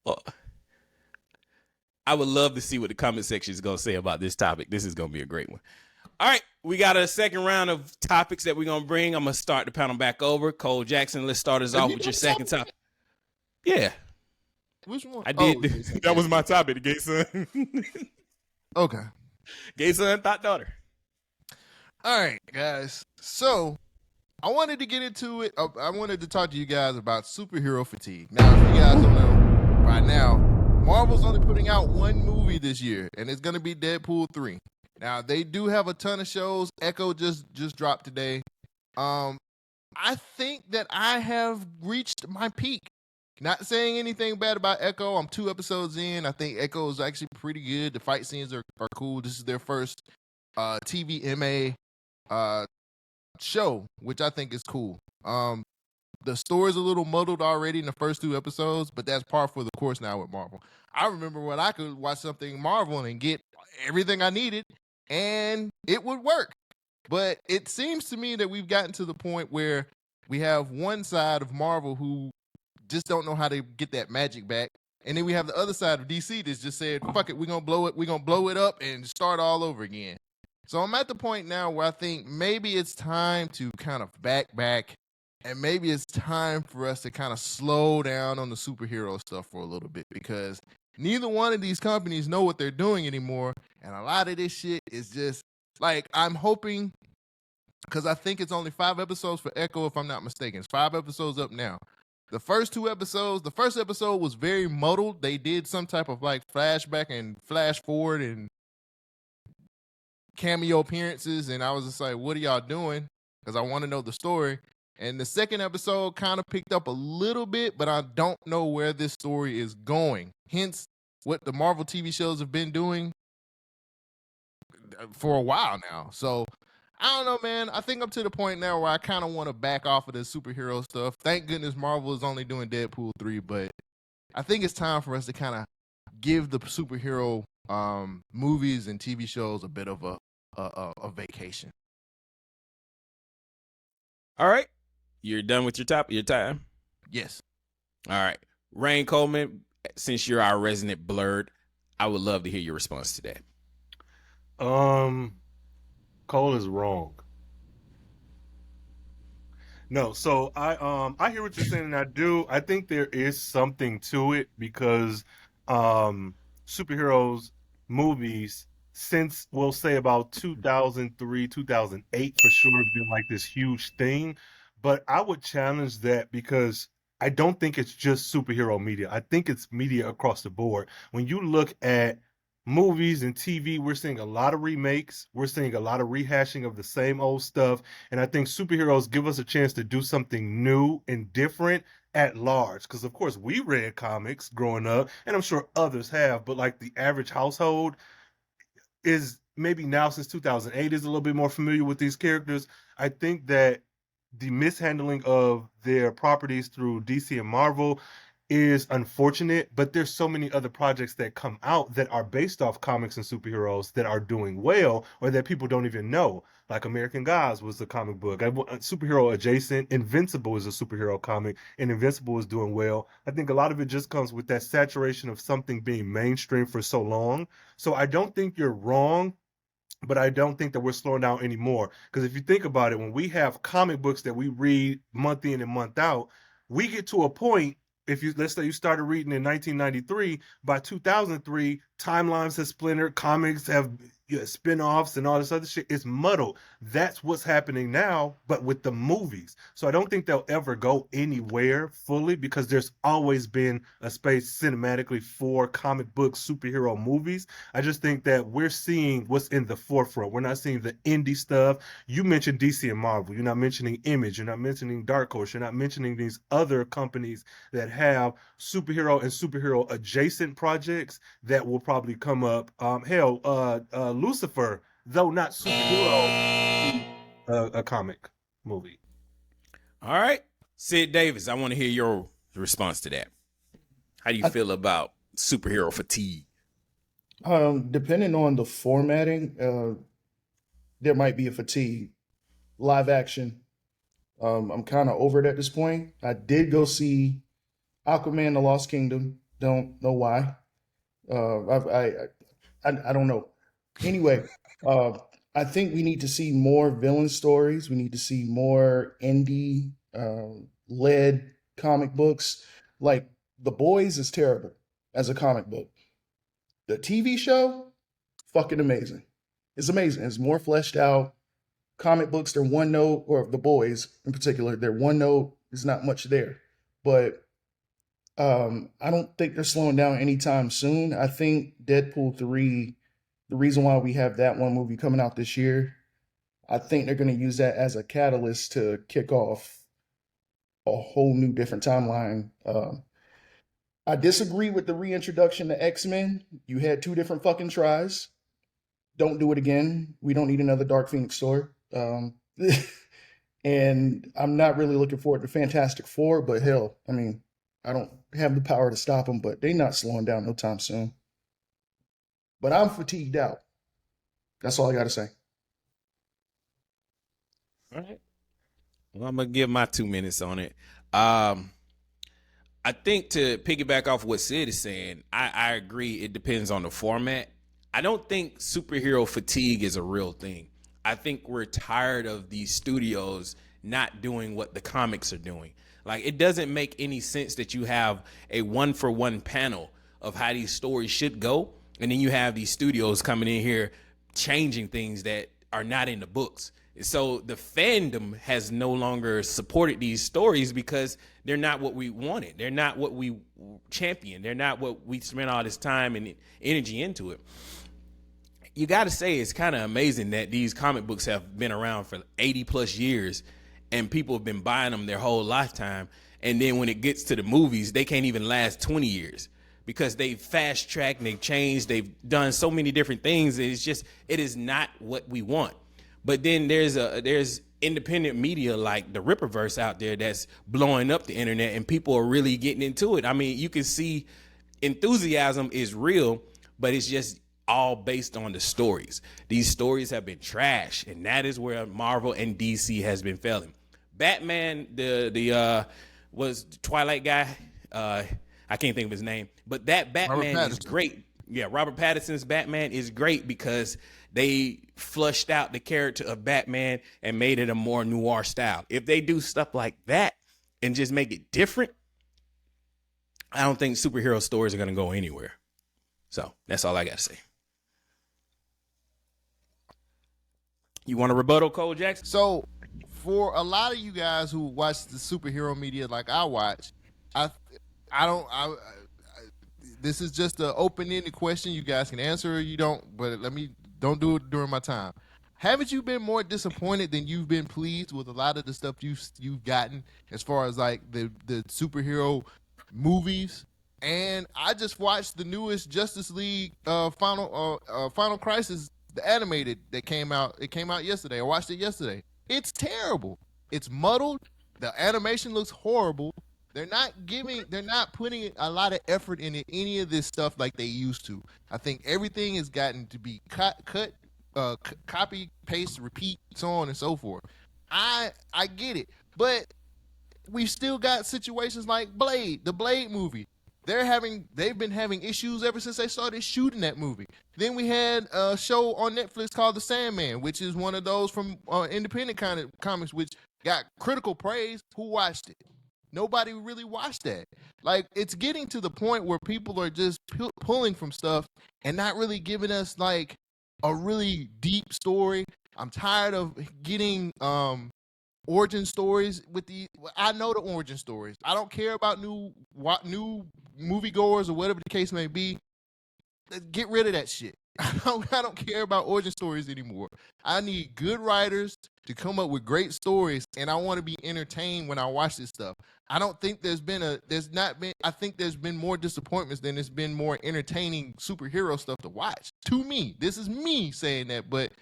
Well, I would love to see what the comment section is going to say about this topic. This is going to be a great one. All right, we got a second round of topics that we're going to bring. I'm going to start the panel back over. Cole Jackson, let's start us off with your second topic. Yeah. Which one? I did. Oh, that was my topic, the gay son. Okay. Gay son, Thot Daughter. All right, guys. So I wanted to get into it. I wanted to talk to you guys about superhero fatigue. Now, if you guys don't know by now, Marvel's only putting out one movie this year, and it's going to be Deadpool 3. Now, they do have a ton of shows. Echo just dropped today. I think that I have reached my peak. Not saying anything bad about Echo. I'm 2 episodes in. I think Echo is actually pretty good. The fight scenes are cool. This is their first TVMA show, which I think is cool. The story's a little muddled already in the first 2 episodes, but that's par for the course now with Marvel. I remember when I could watch something Marvel and get everything I needed, and it would work. But it seems to me that we've gotten to the point where we have one side of Marvel who just don't know how to get that magic back. And then we have the other side of DC that's just said, fuck it, we're going to blow it up and start all over again. So I'm at the point now where I think maybe it's time to kind of back, and maybe it's time for us to kind of slow down on the superhero stuff for a little bit, because neither one of these companies know what they're doing anymore. And a lot of this shit is just like, I'm hoping, because I think it's only 5 episodes for Echo, if I'm not mistaken. It's 5 episodes up now. The first 2 episodes, the first episode was very muddled. They did some type of like flashback and flash forward and cameo appearances. And I was just like, what are y'all doing? Because I want to know the story. And the second episode kind of picked up a little bit, but I don't know where this story is going. Hence, what the Marvel TV shows have been doing for a while now. So I don't know, man. I think I'm to the point now where I kind of want to back off of the superhero stuff. Thank goodness Marvel is only doing Deadpool 3, but I think it's time for us to kind of give the superhero movies and TV shows a bit of a vacation. All right. You're done with your time? Yes. All right. Rhayne Coleman, since you're our resident blurred, I would love to hear your response to that. Cole is wrong. No, so I hear what you're saying, and I do. I think there is something to it because superheroes movies since we'll say about 2003, 2008 for sure have been like this huge thing. But I would challenge that because I don't think it's just superhero media. I think it's media across the board. When you look at movies and TV, we're seeing a lot of remakes. We're seeing a lot of rehashing of the same old stuff. And I think superheroes give us a chance to do something new and different at large. Because, of course, we read comics growing up, and I'm sure others have. But, like, the average household is maybe now since 2008 is a little bit more familiar with these characters. I think that the mishandling of their properties through DC and Marvel is unfortunate, but there's so many other projects that come out that are based off comics and superheroes that are doing well or that people don't even know. Like American Gods was a comic book, superhero adjacent. Invincible is a superhero comic, and Invincible is doing well. I think a lot of it just comes with that saturation of something being mainstream for so long. So I don't think you're wrong, but I don't think that we're slowing down anymore. Because if you think about it, when we have comic books that we read month in and month out, we get to a point, let's say you started reading in 1993, by 2003, timelines have splintered, comics have spin-offs and all this other shit. It's muddled. That's what's happening now, but with the movies. So I don't think they'll ever go anywhere fully because there's always been a space cinematically for comic book superhero movies. I just think that we're seeing what's in the forefront. We're not seeing the indie stuff. You mentioned DC and Marvel. You're not mentioning Image. You're not mentioning Dark Horse. You're not mentioning these other companies that have superhero and superhero adjacent projects that will probably come up. Lucifer, though not superhero, a comic movie. All right. Sid Davis, I want to hear your response to that. How do you feel about superhero fatigue? Depending on the formatting, there might be a fatigue. Live action, I'm kind of over it at this point. I did go see Aquaman: The Lost Kingdom. Don't know why. I don't know. Anyway, I think we need to see more villain stories. We need to see more indie led comic books. Like The Boys is terrible as a comic book. The TV show, fucking amazing. It's amazing. It's more fleshed out. Comic books, they're one note, or The Boys in particular, they're one note. There's not much there. But I don't think they're slowing down anytime soon. I think Deadpool 3, the reason why we have that one movie coming out this year, I think they're going to use that as a catalyst to kick off a whole new different timeline. I disagree with the reintroduction to X-Men. You had 2 different fucking tries. Don't do it again. We don't need another Dark Phoenix story. And I'm not really looking forward to Fantastic Four, but hell, I mean, I don't have the power to stop them, but they're not slowing down no time soon. But I'm fatigued out. That's all I got to say. All right. Well, I'm going to give my 2 minutes on it. I think to piggyback off what Sid is saying, I agree. It depends on the format. I don't think superhero fatigue is a real thing. I think we're tired of these studios not doing what the comics are doing. Like, it doesn't make any sense that you have a 1-for-1 panel of how these stories should go, and then you have these studios coming in here changing things that are not in the books. So the fandom has no longer supported these stories because they're not what we wanted. They're not what we championed. They're not what we spent all this time and energy into it. You got to say it's kind of amazing that these comic books have been around for 80 plus years and people have been buying them their whole lifetime. And then when it gets to the movies, they can't even last 20 years because they've fast tracked and they've changed. They've done so many different things. It is not what we want. But then there's independent media like the Ripperverse out there that's blowing up the internet and people are really getting into it. I mean, you can see enthusiasm is real, but it's just all based on the stories. These stories have been trash, and that is where Marvel and DC has been failing. Batman, the was Twilight guy, I can't think of his name, but that Batman is great. Yeah, Robert Pattinson's Batman is great because they flushed out the character of Batman and made it a more noir style. If they do stuff like that and just make it different, I don't think superhero stories are going to go anywhere. So that's all I got to say. You want a rebuttal, Cole Jackson? So, for a lot of you guys who watch the superhero media like I watch, this is just an open-ended question. You guys can answer or you don't, but don't do it during my time. Haven't you been more disappointed than you've been pleased with a lot of the stuff you've gotten as far as like the superhero movies? And I just watched the newest Justice League Final Crisis, the animated that came out. It came out yesterday. I watched it yesterday. It's terrible. It's muddled. The animation looks horrible. They're not putting a lot of effort into any of this stuff like they used to. I think everything has gotten to be cut, copy, paste, repeat, so on and so forth. I get it, but we've still got situations like Blade, the Blade movie. They've been having issues ever since they started shooting that movie. Then we had a show on Netflix called The Sandman, which is one of those from independent kind of comics, which got critical praise. Who watched it? Nobody really watched that. Like, it's getting to the point where people are just pulling from stuff and not really giving us like a really deep story. I'm tired of getting origin stories with the. I know the origin stories. I don't care about new moviegoers or whatever the case may be. Get rid of that shit. I don't care about origin stories anymore. I need good writers to come up with great stories, and I want to be entertained when I watch this stuff. I don't think I think there's been more disappointments than there's been more entertaining superhero stuff to watch. To me, this is me saying that, but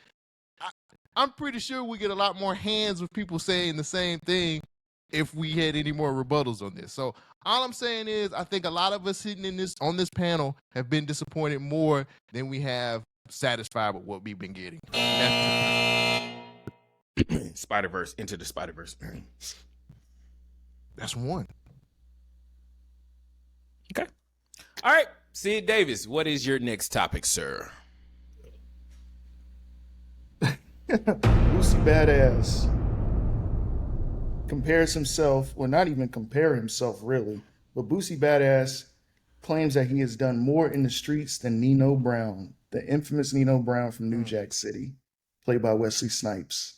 I'm pretty sure we get a lot more hands with people saying the same thing if we had any more rebuttals on this. So all I'm saying is I think a lot of us sitting on this panel have been disappointed more than we have satisfied with what we've been getting. Spider-Verse, Into the Spider-Verse. That's one. Okay. All right, Sid Davis, what is your next topic, sir? Boosie Badass compares himself, well, not even compare himself really, but Boosie Badass claims that he has done more in the streets than Nino Brown, the infamous Nino Brown from New Jack City, played by Wesley Snipes.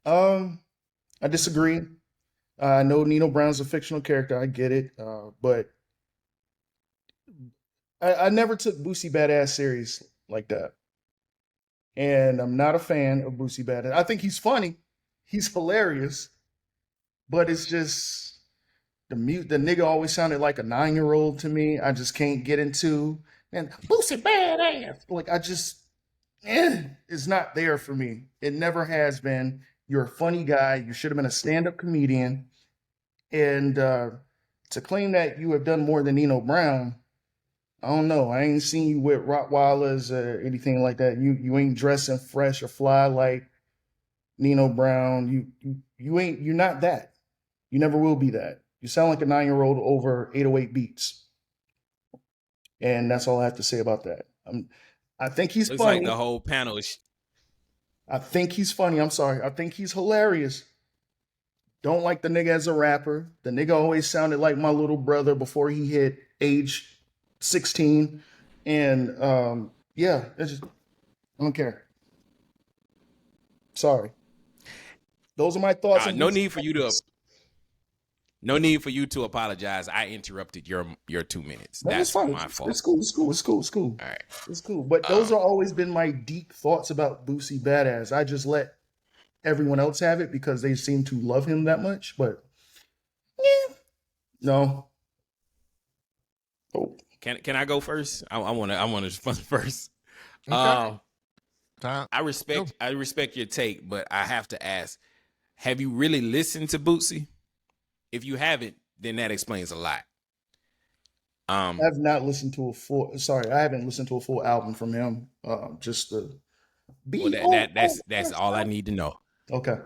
I disagree. I know Nino Brown's a fictional character. I get it. But I never took Boosie Badass serious like that. And I'm not a fan of Boosie Badass. I think he's funny. He's hilarious. But it's just the nigga always sounded like a 9-year-old to me. I just can't get into. And Boosie Badass. Like, I just, it's not there for me. It never has been. You're a funny guy. You should have been a stand-up comedian. And to claim that you have done more than Nino Brown, I don't know. I ain't seen you with Rottweilers or anything like that. You ain't dressing fresh or fly like Nino Brown. You're not that. You never will be that. You sound like a 9-year-old over 808 beats. And that's all I have to say about that. I think he's Looks funny. like the whole panel is. I think he's funny. I'm sorry. I think he's hilarious. Don't like the nigga as a rapper. The nigga always sounded like my little brother before he hit age 16. And yeah, it's just, I don't care. Sorry. Those are my thoughts. No need for you to apologize. I interrupted your 2 minutes. That's my fault. It's cool. All right. It's cool. But those have always been my deep thoughts about Boosie Badass. I just let everyone else have it because they seem to love him that much. But yeah, no. Oh, can I go first? I want to respond first. Okay. I respect your take, but I have to ask: have you really listened to Boosie? If you haven't, then that explains a lot. I have not listened to I haven't listened to a full album from him. Just the beat. Well, that's all I need to know. Okay.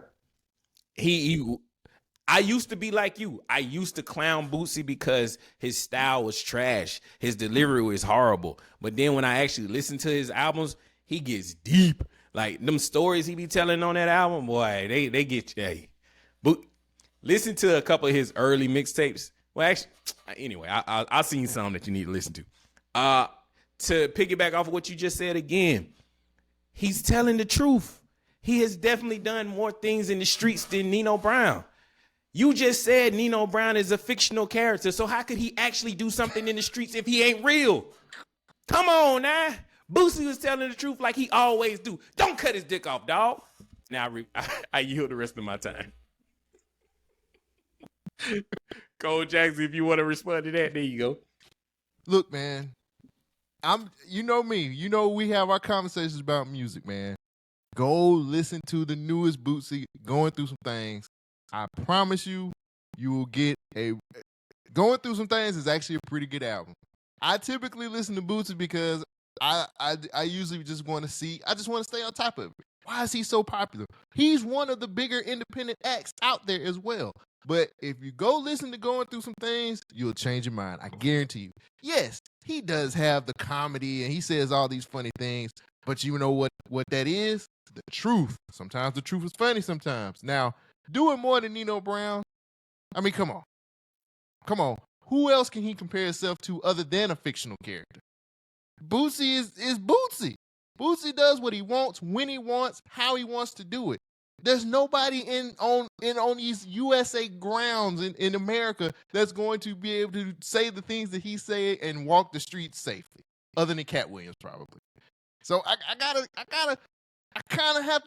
I used to be like you. I used to clown Boosie because his style was trash. His delivery was horrible. But then when I actually listen to his albums, he gets deep. Like them stories he be telling on that album, boy, they get you. Hey, but listen to a couple of his early mixtapes. Well, actually, anyway, I'll seen some that you need to listen to. To piggyback off of what you just said again, he's telling the truth. He has definitely done more things in the streets than Nino Brown. You just said Nino Brown is a fictional character, so how could he actually do something in the streets if he ain't real? Come on now. Boosie was telling the truth like he always do. Don't cut his dick off, dog. Now I yield the rest of my time. Cole Jackson, if you want to respond to that, there you go. Look, man, you know me. You know we have our conversations about music, man. Go listen to the newest Boosie, Going Through Some Things. I promise you will get Going Through Some Things is actually a pretty good album. I typically listen to Boosie because I usually just want to stay on top of it. Why is he so popular? He's one of the bigger independent acts out there as well. But if you go listen to Going Through Some Things, you'll change your mind. I guarantee you. Yes, he does have the comedy and he says all these funny things, but you know what that is? The truth. Sometimes the truth is funny sometimes. Now, doing more than Nino Brown, I mean, come on. Who else can he compare himself to other than a fictional character? Boosie is Boosie. Boosie does what he wants, when he wants, how he wants to do it. There's nobody on these USA grounds in America that's going to be able to say the things that he said and walk the streets safely, other than Katt Williams probably. So I kind of have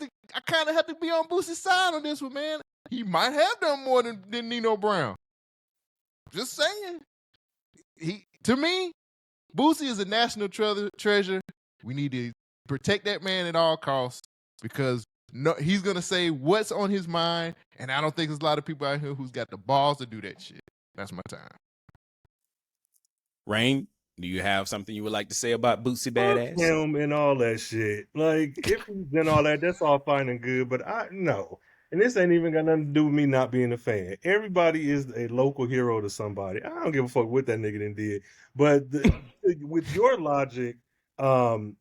to be on Boosie's side on this one, man. He might have done more than Nino Brown. Just saying. To me, Boosie is a national treasure. We need to protect that man at all costs because he's going to say what's on his mind, and I don't think there's a lot of people out here who's got the balls to do that shit. That's my time. Rhayne, do you have something you would like to say about Boosie Badass? Him and all that shit. Like, if he's done all that, that's all fine and good, but no. And this ain't even got nothing to do with me not being a fan. Everybody is a local hero to somebody. I don't give a fuck what that nigga done did. But with your logic, Shogun,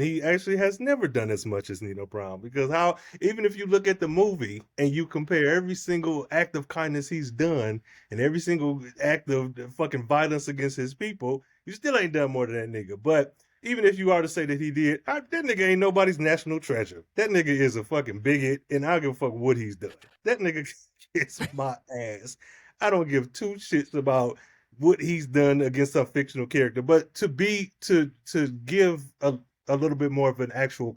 he actually has never done as much as Nino Brown, because even if you look at the movie and you compare every single act of kindness he's done and every single act of fucking violence against his people, you still ain't done more than that nigga. But even if you are to say that he did, that nigga ain't nobody's national treasure. That nigga is a fucking bigot, and I don't give a fuck what he's done. That nigga kicks my ass. I don't give two shits about what he's done against a fictional character. But to give a little bit more of an actual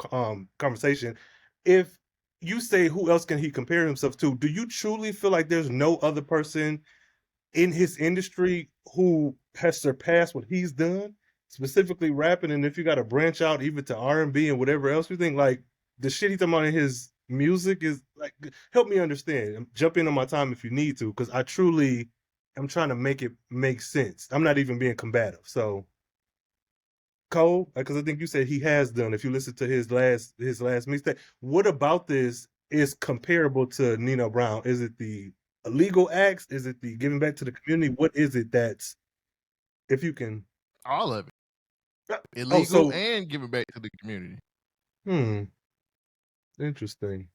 conversation, if you say who else can he compare himself to, do you truly feel like there's no other person in his industry who has surpassed what he's done, specifically rapping? And if you got to branch out even to R&B and whatever else, you think like the shit he's talking about in his music is like, help me understand. Jump in on my time if you need to, because I'm trying to make it make sense. I'm not even being combative. So, Cole, because I think you said he has done, if you listen to his last mixtape, what about this is comparable to Nino Brown? Is it the illegal acts? Is it the giving back to the community? What is it that's, if you can? All of it. Illegal and giving back to the community. Interesting.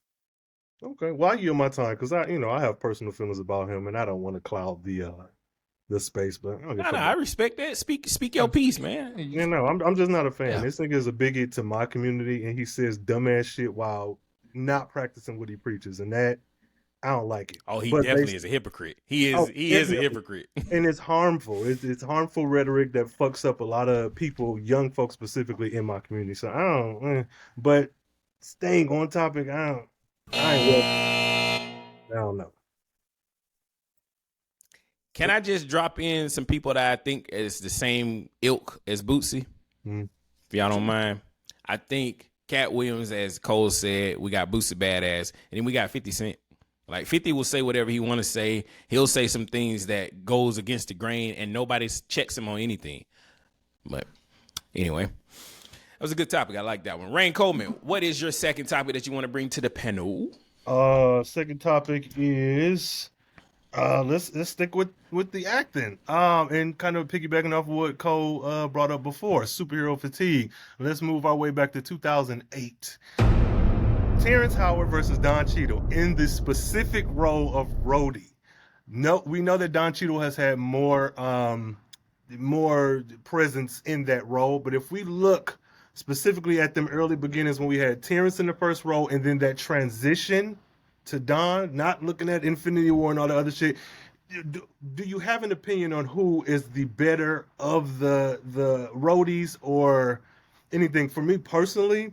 Okay, well, I yield my time because I have personal feelings about him, and I don't want to cloud the space. But I respect that. Speak your piece, man. I'm just not a fan. Yeah. This nigga is a bigot to my community, and he says dumbass shit while not practicing what he preaches, and that I don't like it. Oh, he definitely is a hypocrite. He is a hypocrite, and it's harmful. It's harmful rhetoric that fucks up a lot of people, young folks specifically in my community. So I don't. But staying on topic, I don't know. Can I just drop in some people that I think is the same ilk as Boosie? If y'all don't mind. I think Katt Williams, as Cole said, we got Boosie Badass, and then we got 50 Cent. Like 50 will say whatever he want to say. He'll say some things that goes against the grain, and nobody checks him on anything. But anyway, that was a good topic. I like that one. Rhayne Coleman, what is your second topic that you want to bring to the panel? Second topic is let's stick with the acting. And kind of piggybacking off of what Cole brought up before, superhero fatigue. Let's move our way back to 2008. Terrance Howard versus Don Cheadle in the specific role of Rhodey. No, we know that Don Cheadle has had more presence in that role, but if we look specifically at them early beginnings when we had Terrance in the first role and then that transition to Don, not looking at Infinity War and all the other shit, do you have an opinion on who is the better of the roadies or anything? For me personally,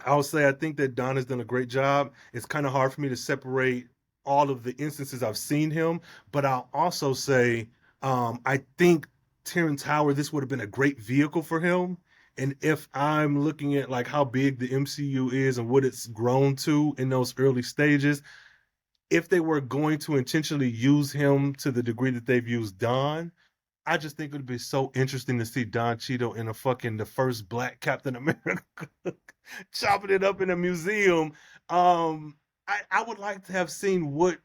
I would say I think that Don has done a great job. It's kind of hard for me to separate all of the instances I've seen him, but I'll also say I think Terrance Howard, this would have been a great vehicle for him. And if I'm looking at like how big the MCU is and what it's grown to in those early stages, if they were going to intentionally use him to the degree that they've used Don, I just think it would be so interesting to see Don Cheadle in the first Black Captain America chopping it up in a museum. I would like to have seen what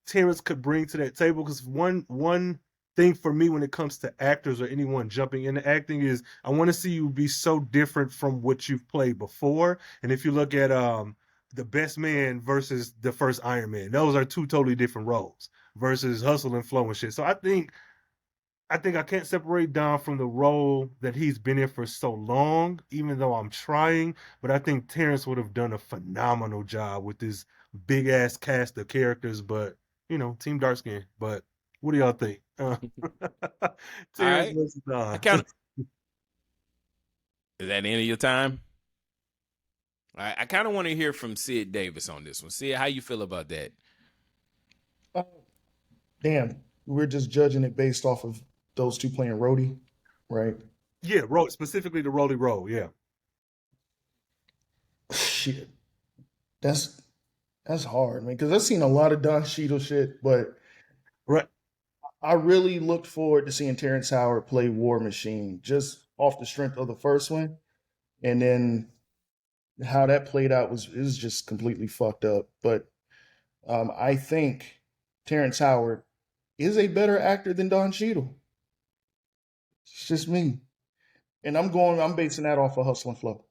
Terrance could bring to that table, because one thing for me when it comes to actors or anyone jumping into acting is I want to see you be so different from what you've played before. And if you look at The Best Man versus the first Iron Man, those are two totally different roles versus Hustle and Flow and shit. So I think I think I can't separate Don from the role that he's been in for so long, even though I'm trying. But I think Terrance would have done a phenomenal job with this big ass cast of characters. But Team Dark Skin. But what do y'all think? Terrance right. versus Don. Is that the end of your time? All right. I kind of want to hear from Sid Davis on this one. Sid, how you feel about that? Damn, we're just judging it based off of those two playing roadie, right? Yeah, specifically the roadie role. Yeah. Shit, that's hard, man. Because I've seen a lot of Don Cheadle shit, but right, I really looked forward to seeing Terrance Howard play War Machine just off the strength of the first one, and then how that played out was just completely fucked up. But I think Terrance Howard is a better actor than Don Cheadle. It's just me. And I'm basing that off of Hustle and Flow.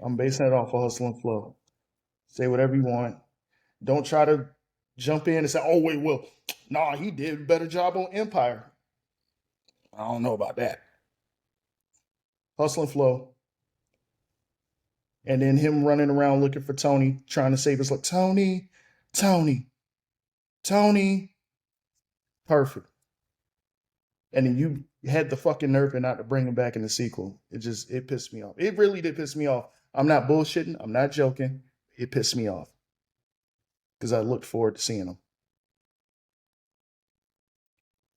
I'm basing it off of Hustle and Flow. Say whatever you want. Don't try to jump in and say, oh, wait, well, nah, he did a better job on Empire. I don't know about that. Hustle and Flow. And then him running around looking for Tony, trying to save us. Like, Tony. Perfect. And then you had the fucking nerve not to bring him back in the sequel. It pissed me off. It really did piss me off. I'm not bullshitting. I'm not joking. It pissed me off. Because I looked forward to seeing him.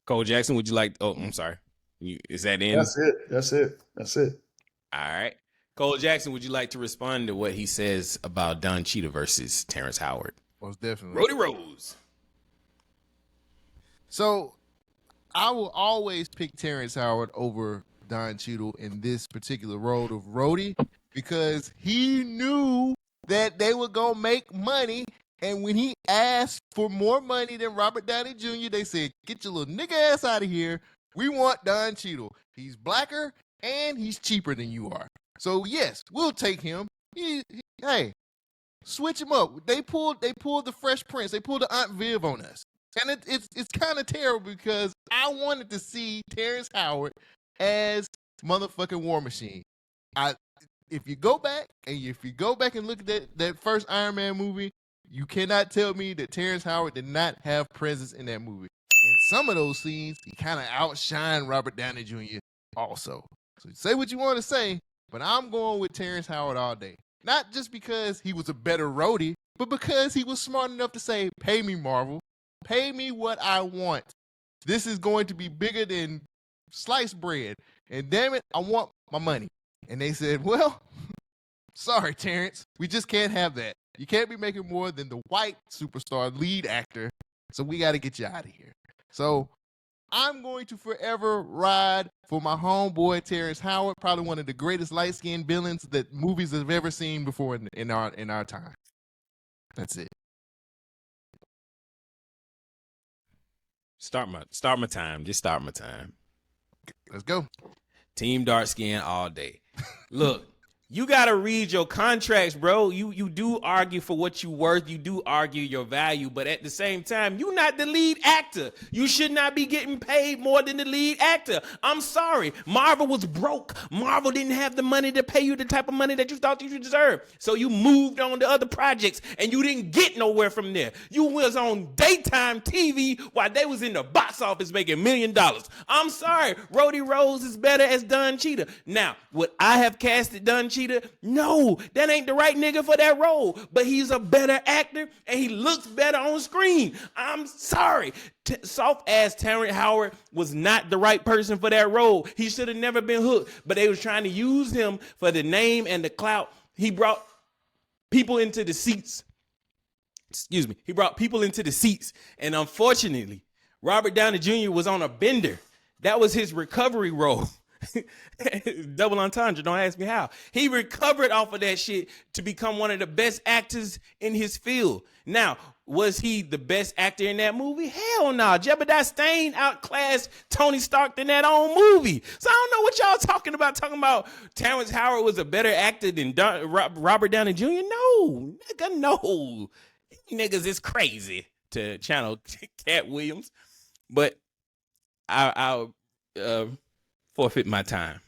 Cole Jackson, would you like... Oh, I'm sorry. Is that in? That's it. All right. Cole Jackson, would you like to respond to what he says about Don Cheadle versus Terrance Howard? Most definitely. Roddy Rose. So, I will always pick Terrance Howard over Don Cheadle in this particular role of Rhodey because he knew that they were going to make money. And when he asked for more money than Robert Downey Jr., they said, get your little nigga ass out of here. We want Don Cheadle. He's blacker and he's cheaper than you are. So, yes, we'll take him. Hey, switch him up. They pulled the Fresh Prince. They pulled the Aunt Viv on us. And it's kind of terrible because I wanted to see Terrance Howard as motherfucking War Machine. If you go back and look at that first Iron Man movie, you cannot tell me that Terrance Howard did not have presence in that movie. In some of those scenes, he kind of outshined Robert Downey Jr. also. So say what you want to say, but I'm going with Terrance Howard all day. Not just because he was a better roadie, but because he was smart enough to say, pay me, Marvel. Pay me what I want. This is going to be bigger than sliced bread. And damn it, I want my money. And they said, well, sorry, Terrance. We just can't have that. You can't be making more than the white superstar lead actor. So we got to get you out of here. So I'm going to forever ride for my homeboy, Terrance Howard, probably one of the greatest light-skinned villains that movies have ever seen before in our time. That's it. Start my time. Just start my time. Let's go. Team dark skin all day. Look, you got to read your contracts, bro. You do argue for what you worth. You do argue your value. But at the same time, you're not the lead actor. You should not be getting paid more than the lead actor. I'm sorry. Marvel was broke. Marvel didn't have the money to pay you the type of money that you thought you should deserve. So you moved on to other projects, and you didn't get nowhere from there. You was on daytime TV while they was in the box office making $1 million. I'm sorry. Roddy Rose is better as Don Cheadle. Now, would I have casted Don Cheadle? No, that ain't the right nigga for that role. But he's a better actor and he looks better on screen. I'm sorry. Soft-ass Terrance Howard was not the right person for that role. He should have never been hooked. But they was trying to use him for the name and the clout. He brought people into the seats. He brought people into the seats. And unfortunately, Robert Downey Jr. was on a bender. That was his recovery role. Double entendre, don't ask me how. He recovered off of that shit to become one of the best actors in his field. Now, was he the best actor in that movie? Hell no. Jebediah Stane outclassed Tony Stark in that own movie. So I don't know what y'all talking about Terrance Howard was a better actor than Robert Downey Jr. No, nigga, no. You niggas is crazy. to channel Katt Williams, but I'll forfeit my time.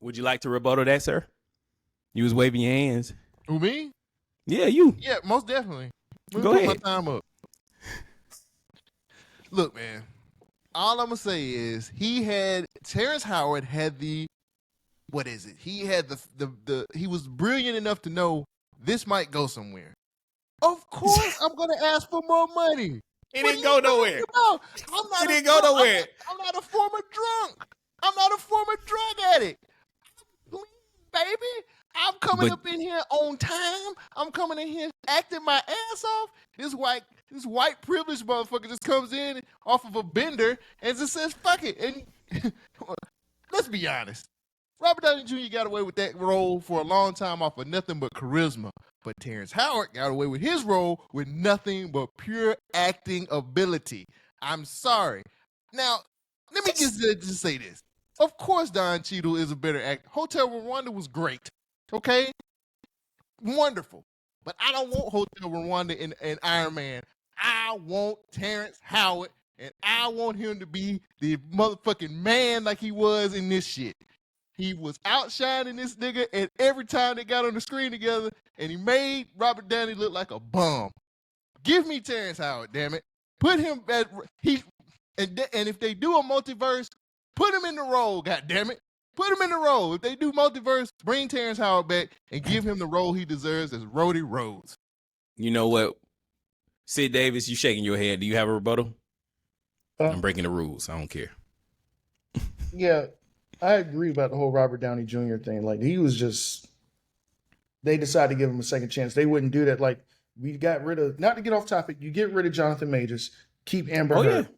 Would you like to rebuttal that, sir? You was waving your hands. Who, me? Yeah, you. Yeah, most definitely. Go ahead. My time up. Look, man. All I'm gonna say is Terrance Howard had the, what is it? He had he was brilliant enough to know this might go somewhere. Of course, I'm gonna ask for more money. It didn't go nowhere. It didn't go nowhere. I'm not a former drunk. I'm not a former drug addict. Clean, baby. I'm coming up in here on time. I'm coming in here acting my ass off. This white privileged motherfucker just comes in off of a bender and just says, fuck it. And let's be honest. Robert Downey Jr. got away with that role for a long time off of nothing but charisma. But Terrance Howard got away with his role with nothing but pure acting ability. I'm sorry. Now, let me just say this. Of course, Don Cheadle is a better actor. Hotel Rwanda was great. Okay? Wonderful. But I don't want Hotel Rwanda and Iron Man. I want Terrance Howard, and I want him to be the motherfucking man like he was in this shit. He was outshining this nigga, and every time they got on the screen together, and he made Robert Downey look like a bum. Give me Terrance Howard, damn it. Put him at and if they do a multiverse, put him in the role, goddammit. Put him in the role. If they do multiverse, bring Terrance Howard back and give him the role he deserves as Rhodey Rhodes. You know what? Sid Davis, you shaking your head. Do you have a rebuttal? I'm breaking the rules. I don't care. Yeah, I agree about the whole Robert Downey Jr. thing. Like, he was just, they decided to give him a second chance. They wouldn't do that. Like, we got rid of, not to get off topic, you get rid of Jonathan Majors, keep Amber Heard. Yeah.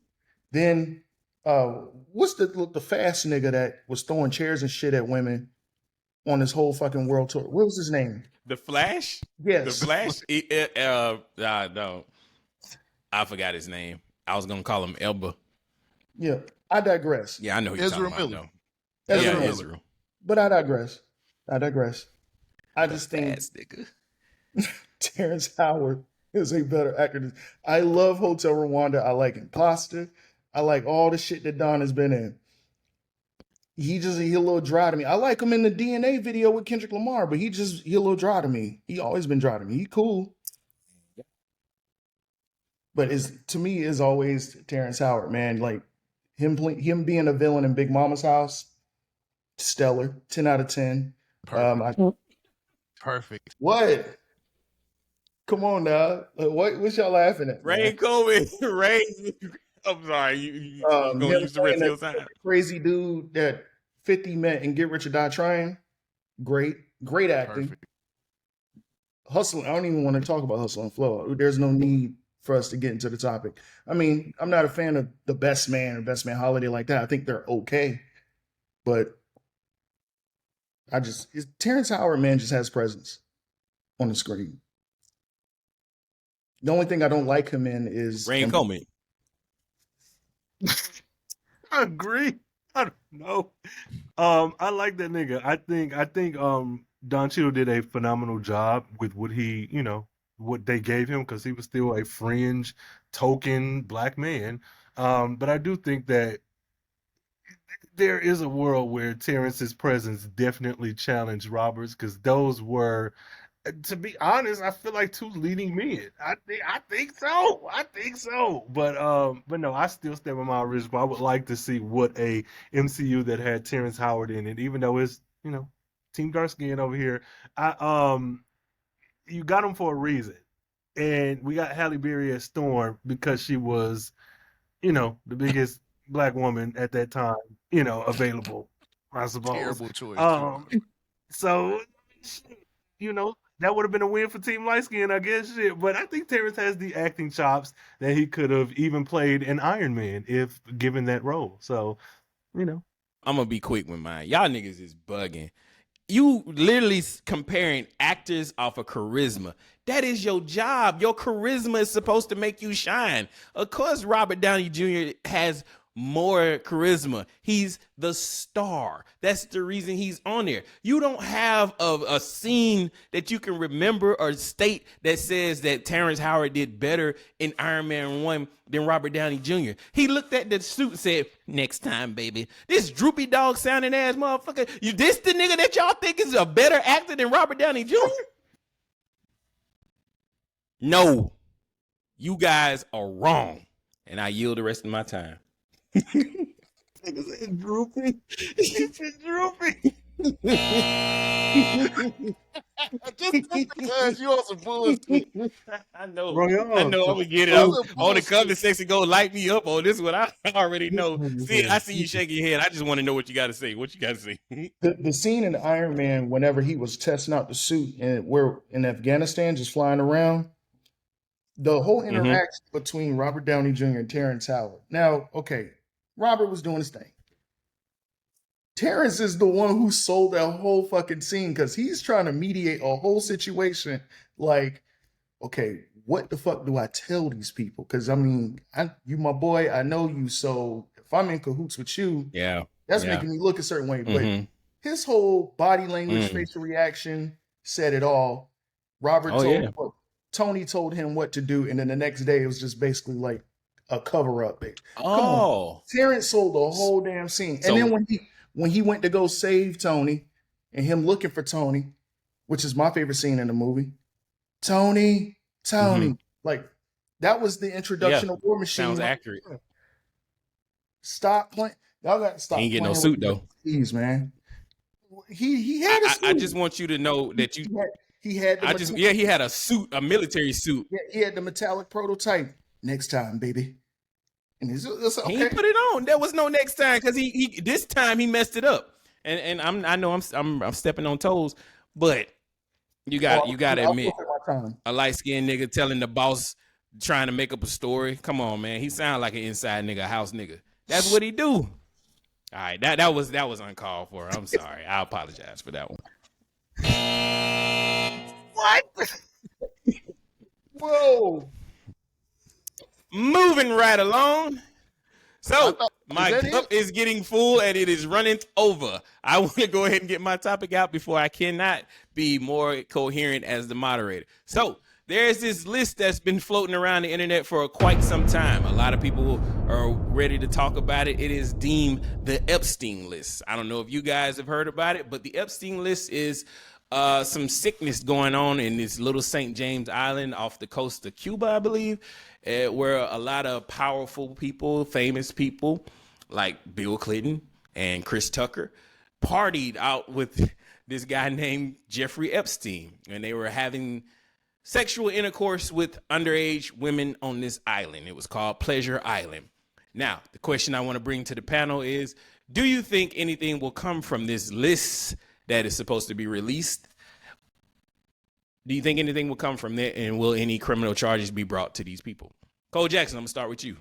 Then, what's the fast nigga that was throwing chairs and shit at women on this whole fucking world tour? What was his name? The Flash? Yes. The Flash? No. I forgot his name. I was going to call him Elba. Yeah, I digress. Yeah, I know who you're talking about, though. Ezra Miller. Israel. But I digress. I just think Terrance Howard is a better actor. I love Hotel Rwanda. I like Imposter. I like all the shit that Don has been in. He a little dry to me. I like him in the DNA video with Kendrick Lamar, but he a little dry to me. He always been dry to me. He cool. But to me is always Terrance Howard, man. Like him being a villain in Big Mama's House, stellar, 10 out of 10. Perfect. What? Come on now. What's y'all laughing at? Rhayne Coleman. I'm sorry. You gonna use the rest of your time. Crazy dude that 50 met and Get Rich or Die Trying. Great acting. Perfect. Hustle. I don't even want to talk about Hustle and Flow. There's no need for us to get into the topic. I mean, I'm not a fan of The Best Man or Best Man Holiday like that. I think they're okay. But Terrance Howard, man, just has presence on the screen. The only thing I don't like him in is Rhayne Coleman. I agree. I don't know. I like that nigga. I think Don Cheadle did a phenomenal job with what they gave him, because he was still a fringe token black man. But I do think that there is a world where Terrance's presence definitely challenged Robert's, because those were, to be honest, I feel like two leading men. I think so. But no, I still stand by my original. I would like to see what a MCU that had Terrance Howard in it, even though it's, Team Dark Skin over here. You got him for a reason. And we got Halle Berry as Storm because she was, the biggest black woman at that time, available, I suppose. Terrible choice. So, that would have been a win for Team Light Skin, I guess. Shit. But I think Terrance has the acting chops that he could have even played an Iron Man if given that role. So, I'm going to be quick with mine. Y'all niggas is bugging. You literally comparing actors off of charisma. That is your job. Your charisma is supposed to make you shine. Of course, Robert Downey Jr. has more charisma. He's the star. That's the reason he's on there. You don't have a scene that you can remember or state that says that Terrance Howard did better in Iron Man 1 than Robert Downey Jr. He looked at the suit and said, next time, baby. This droopy dog sounding ass motherfucker. This the nigga that y'all think is a better actor than Robert Downey Jr.? No. You guys are wrong. And I yield the rest of my time. Nigga said droopy. It's droopy. Just because you on some bullshit. I know. Bro, I know I'm gonna get it. On the comment section, go light me up on this one. I already know. See, I see you shaking your head. I just want to know what you got to say. What you got to say? The scene in Iron Man, whenever he was testing out the suit and we're in Afghanistan, just flying around, the whole interaction between Robert Downey Jr. and Terrance Howard. Now, okay, Robert was doing his thing. Terrance is the one who sold that whole fucking scene because he's trying to mediate a whole situation. Like, okay, what the fuck do I tell these people? Because I mean, you my boy, I know you. So if I'm in cahoots with you, that's making me look a certain way. But his whole body language, facial reaction said it all. Robert Tony told him what to do, and then the next day it was just basically like a cover up. Terrance sold the whole damn scene, and then when he went to go save Tony, and him looking for Tony, which is my favorite scene in the movie, Tony, like that was the introduction of War Machine. Sounds accurate. Stop playing. Y'all got to stop. He ain't get no suit though. Please, man. He had a suit. I just want you to know that he had he had a suit, a military suit. Yeah, he had the metallic prototype. Next time, baby. And it's okay. He put it on. There was no next time because he this time he messed it up. And I know I'm stepping on toes, but you got to admit, a light skinned nigga telling the boss trying to make up a story. Come on, man. He sound like an inside nigga, house nigga. That's what he do. All right, that was uncalled for. I'm sorry. I apologize for that one. What? Whoa. Moving right along. So my cup is getting full and it is running over. I want to go ahead and get my topic out before I cannot be more coherent as the moderator. So there's this list that's been floating around the internet for quite some time. A lot of people are ready to talk about it. It is deemed the Epstein List. I don't know if you guys have heard about it, but the Epstein List is some sickness going on in this little St. James Island off the coast of Cuba, I believe, where a lot of powerful people, famous people like Bill Clinton and Chris Tucker partied out with this guy named Jeffrey Epstein, and they were having sexual intercourse with underage women on this island. It was called Pleasure Island. Now, the question I want to bring to the panel is, do you think anything will come from this list that is supposed to be released? Do you think anything will come from there, and will any criminal charges be brought to these people? Cole Jackson, I'm gonna start with you.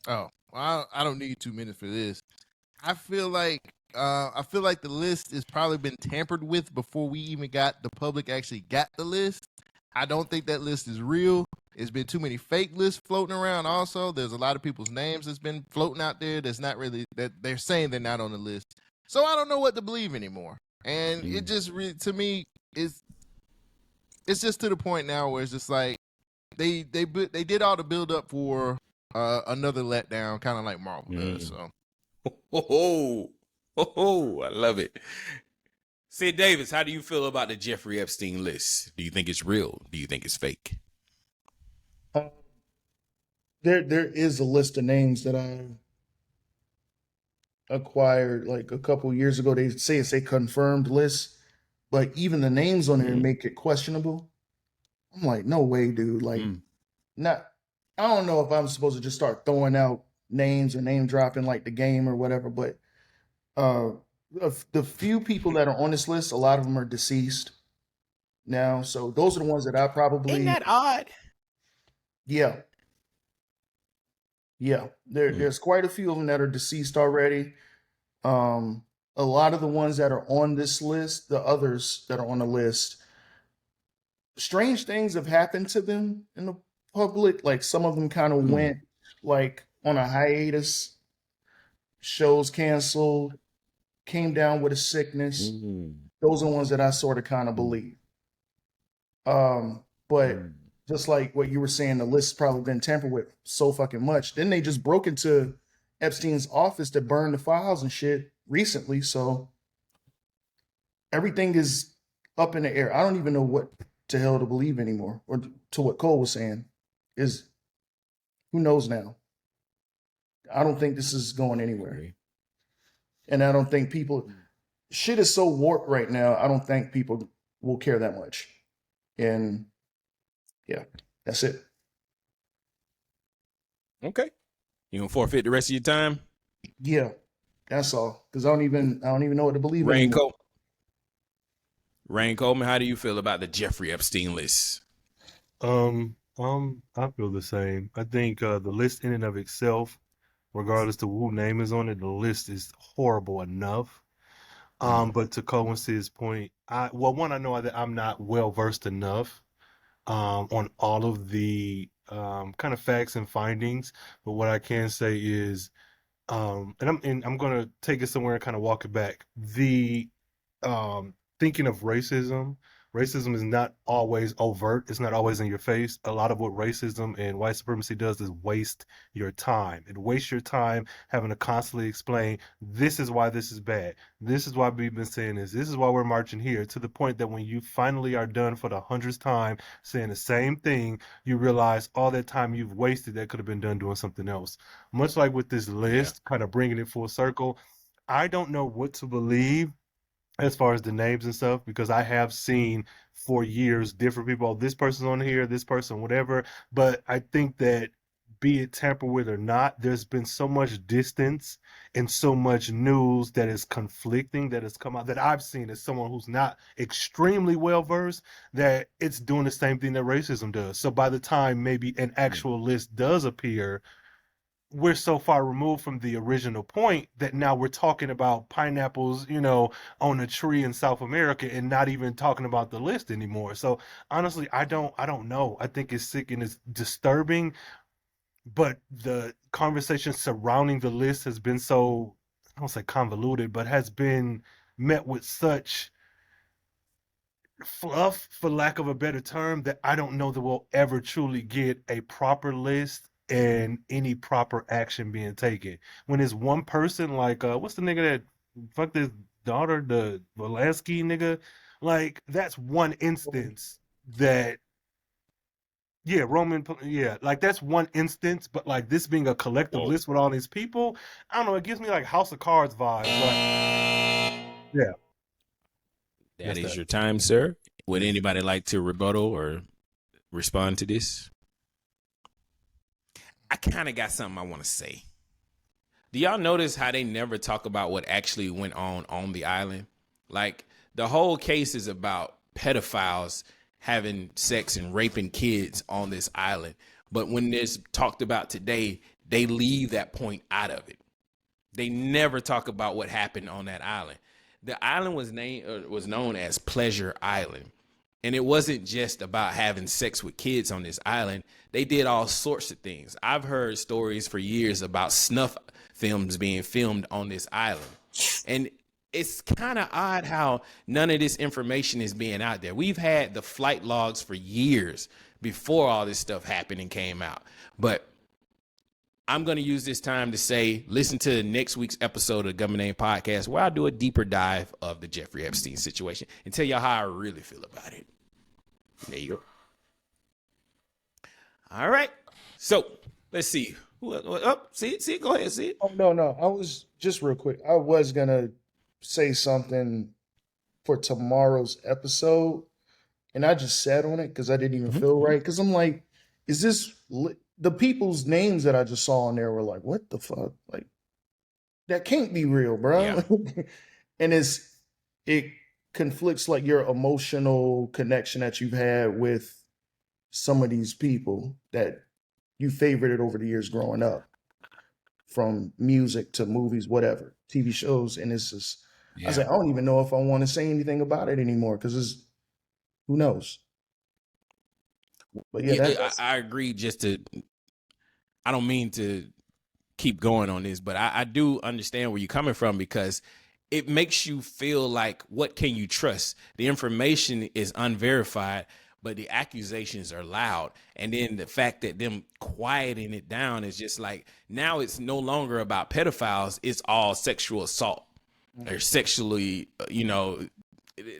Oh, well, I don't need 2 minutes for this. I feel like the list has probably been tampered with before we even the public actually got the list. I don't think that list is real. There's been too many fake lists floating around. Also, there's a lot of people's names that's been floating out there that's not really, that they're saying they're not on the list. So I don't know what to believe anymore. And it just to me it's just to the point now where it's just like they did all the build up for another letdown, kind of like Marvel does. So, I love it. Sid Davis, how do you feel about the Jeffrey Epstein list? Do you think it's real? Do you think it's fake? There is a list of names that I acquired like a couple years ago. They say it's a confirmed list, but even the names on there make it questionable. I'm like, no way, dude. Like, I don't know if I'm supposed to just start throwing out names or name dropping like the game or whatever, but the few people that are on this list, a lot of them are deceased now. So those are the ones that I probably... Isn't that odd? Yeah. Yeah. There's quite a few of them that are deceased already. A lot of the ones that are on this list, the others that are on the list, strange things have happened to them in the public. Like some of them kind of went like on a hiatus shows canceled, came down with a sickness. Those are the ones that I sort of kind of believe. But just like what you were saying, the list's probably been tampered with so fucking much. Then they just broke into Epstein's office to burn the files and shit recently. So everything is up in the air. I don't even know what the hell to believe anymore, or to what Cole was saying is who knows now. I don't think this is going anywhere. And I don't think shit is so warped right now. I don't think people will care that much. And yeah, that's it. Okay. You gonna forfeit the rest of your time? Yeah, that's all. Because I don't even know what to believe Rhayne anymore. Coleman, how do you feel about the Jeffrey Epstein list? I feel the same. I think the list in and of itself, regardless of who name is on it, the list is horrible enough. But to Cohen's point, I know that I'm not well versed enough on all of the kind of facts and findings. But what I can say is, and I'm gonna take it somewhere and kind of walk it back. The thinking of racism is not always overt. It's not always in your face. A lot of what racism and white supremacy does is waste your time. It wastes your time having to constantly explain, this is why this is bad. This is why we've been saying this. This is why we're marching here, to the point that when you finally are done for the 100th time saying the same thing, you realize all that time you've wasted that could have been done doing something else. Much like with this list, kind of bringing it full circle, I don't know what to believe as far as the names and stuff, because I have seen for years different people, oh, this person's on here, this person, whatever. But I think that, be it tampered with or not, there's been so much distance and so much news that is conflicting that has come out, that I've seen as someone who's not extremely well versed, that it's doing the same thing that racism does. So by the time maybe an actual list does appear, we're so far removed from the original point that now we're talking about pineapples, on a tree in South America, and not even talking about the list anymore. So honestly, I don't know. I think it's sick and it's disturbing, but the conversation surrounding the list has been so, I don't say convoluted, but has been met with such fluff, for lack of a better term, that I don't know that we'll ever truly get a proper list and any proper action being taken. When it's one person, like what's the nigga that fucked his daughter, the Volansky nigga, like that's one instance that, yeah, like that's one instance, but like this being a collective list with all these people, I don't know, it gives me like House of Cards vibes. Yeah. That is your time, sir. Would anybody like to rebuttal or respond to this? I kind of got something I want to say. Do y'all notice how they never talk about what actually went on the island? Like, the whole case is about pedophiles having sex and raping kids on this island. But when it's talked about today, they leave that point out of it. They never talk about what happened on that island. The island was known as Pleasure Island. And it wasn't just about having sex with kids on this island. They did all sorts of things. I've heard stories for years about snuff films being filmed on this island. And it's kind of odd how none of this information is being out there. We've had the flight logs for years before all this stuff happened and came out. But I'm going to use this time to say, listen to next week's episode of the Government Name Podcast, where I do a deeper dive of the Jeffrey Epstein situation and tell y'all how I really feel about it. There you go. All right. So let's see. See, go ahead, see. Oh, no. I was just real quick. I was going to say something for tomorrow's episode, and I just sat on it because I didn't even feel right. Because I'm like, is this the people's names that I just saw on there were like, what the fuck? Like, that can't be real, bro. Yeah. And it conflicts like your emotional connection that you've had with some of these people that you favorited over the years growing up, from music to movies, whatever, TV shows. And it's just, I was like, I don't even know if I want to say anything about it anymore, because who knows? But yeah, I agree. I don't mean to keep going on this, but I do understand where you're coming from, because it makes you feel like, what can you trust? The information is unverified, but the accusations are loud. And then the fact that them quieting it down is just like, now it's no longer about pedophiles. It's all sexual assault or sexually,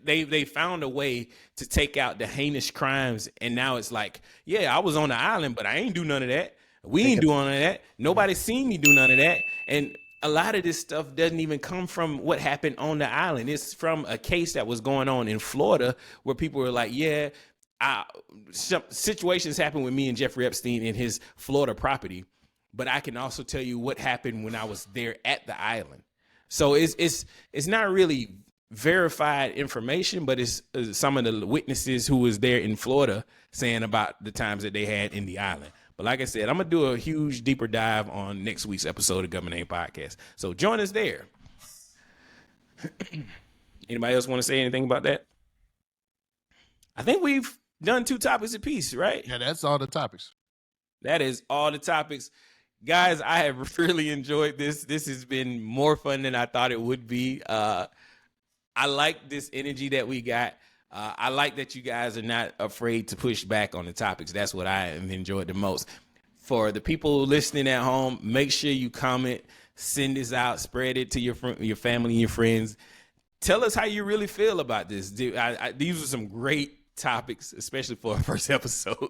they found a way to take out the heinous crimes. And now it's like, yeah, I was on the island, but I ain't do none of that. We ain't doing none of that. Nobody seen me do none of that. And a lot of this stuff doesn't even come from what happened on the island. It's from a case that was going on in Florida, where people were like, yeah, some situations happened with me and Jeffrey Epstein in his Florida property, but I can also tell you what happened when I was there at the island. So it's not really verified information, but it's some of the witnesses who was there in Florida saying about the times that they had in the island. But like I said, I'm going to do a huge deeper dive on next week's episode of Government Name Podcast. So join us there. Anybody else want to say anything about that? I think we've done 2 topics apiece, right? Yeah, that's all the topics. That is all the topics. Guys, I have really enjoyed this. This has been more fun than I thought it would be. I like this energy that we got. I like that you guys are not afraid to push back on the topics. That's what I have enjoyed the most. For the people listening at home, make sure you comment, send this out, spread it to your family and your friends. Tell us how you really feel about this. These are some great topics, especially for a first episode.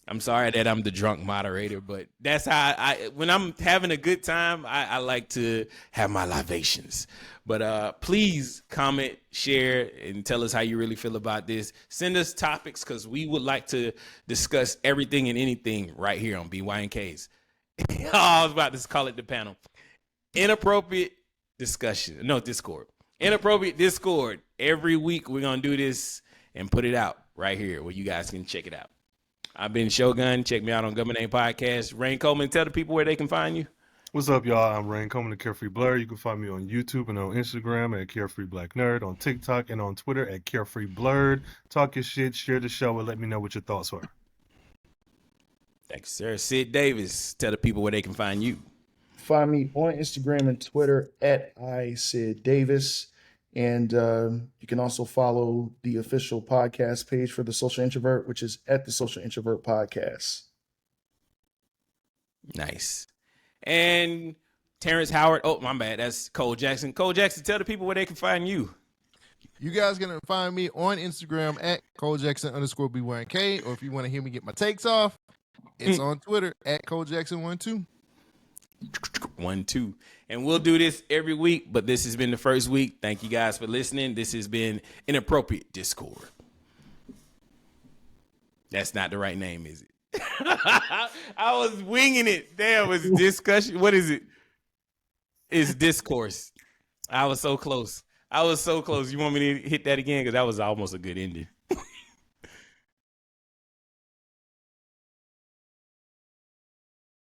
I'm sorry that I'm the drunk moderator, but that's how when I'm having a good time, I like to have my libations. But please comment, share, and tell us how you really feel about this. Send us topics, because we would like to discuss everything and anything right here on BYNKs. I was about to call it the panel. Inappropriate discussion. No, Discord. Inappropriate Discord. Every week we're going to do this and put it out right here where you guys can check it out. I've been Shogun. Check me out on Government Name Podcast. Rhayne Coleman, tell the people where they can find you. What's up, y'all? I'm Rhayne Coleman, the Carefree Blur. You can find me on YouTube and on Instagram at Carefree Black Nerd, on TikTok and on Twitter at Carefree Blurred. Talk your shit, share the show, and let me know what your thoughts were. Thank you, sir. Sid Davis, tell the people where they can find you. Find me on Instagram and Twitter at @SidDavis. And you can also follow the official podcast page for The Social Introvert, which is at The Social Introvert Podcast. Nice. And Terrance Howard. Oh, my bad. That's Cole Jackson. Cole Jackson, tell the people where they can find you. You guys can find me on Instagram at ColeJackson_BYNK, or if you want to hear me get my takes off, it's on Twitter at ColeJackson12. 1-2. And we'll do this every week, but this has been the first week. Thank you guys for listening. This has been Inappropriate Discord. That's not the right name, is it? I was winging it. Damn, it's discussion. What is it? It's discourse. I was so close. You want me to hit that again? Because that was almost a good ending.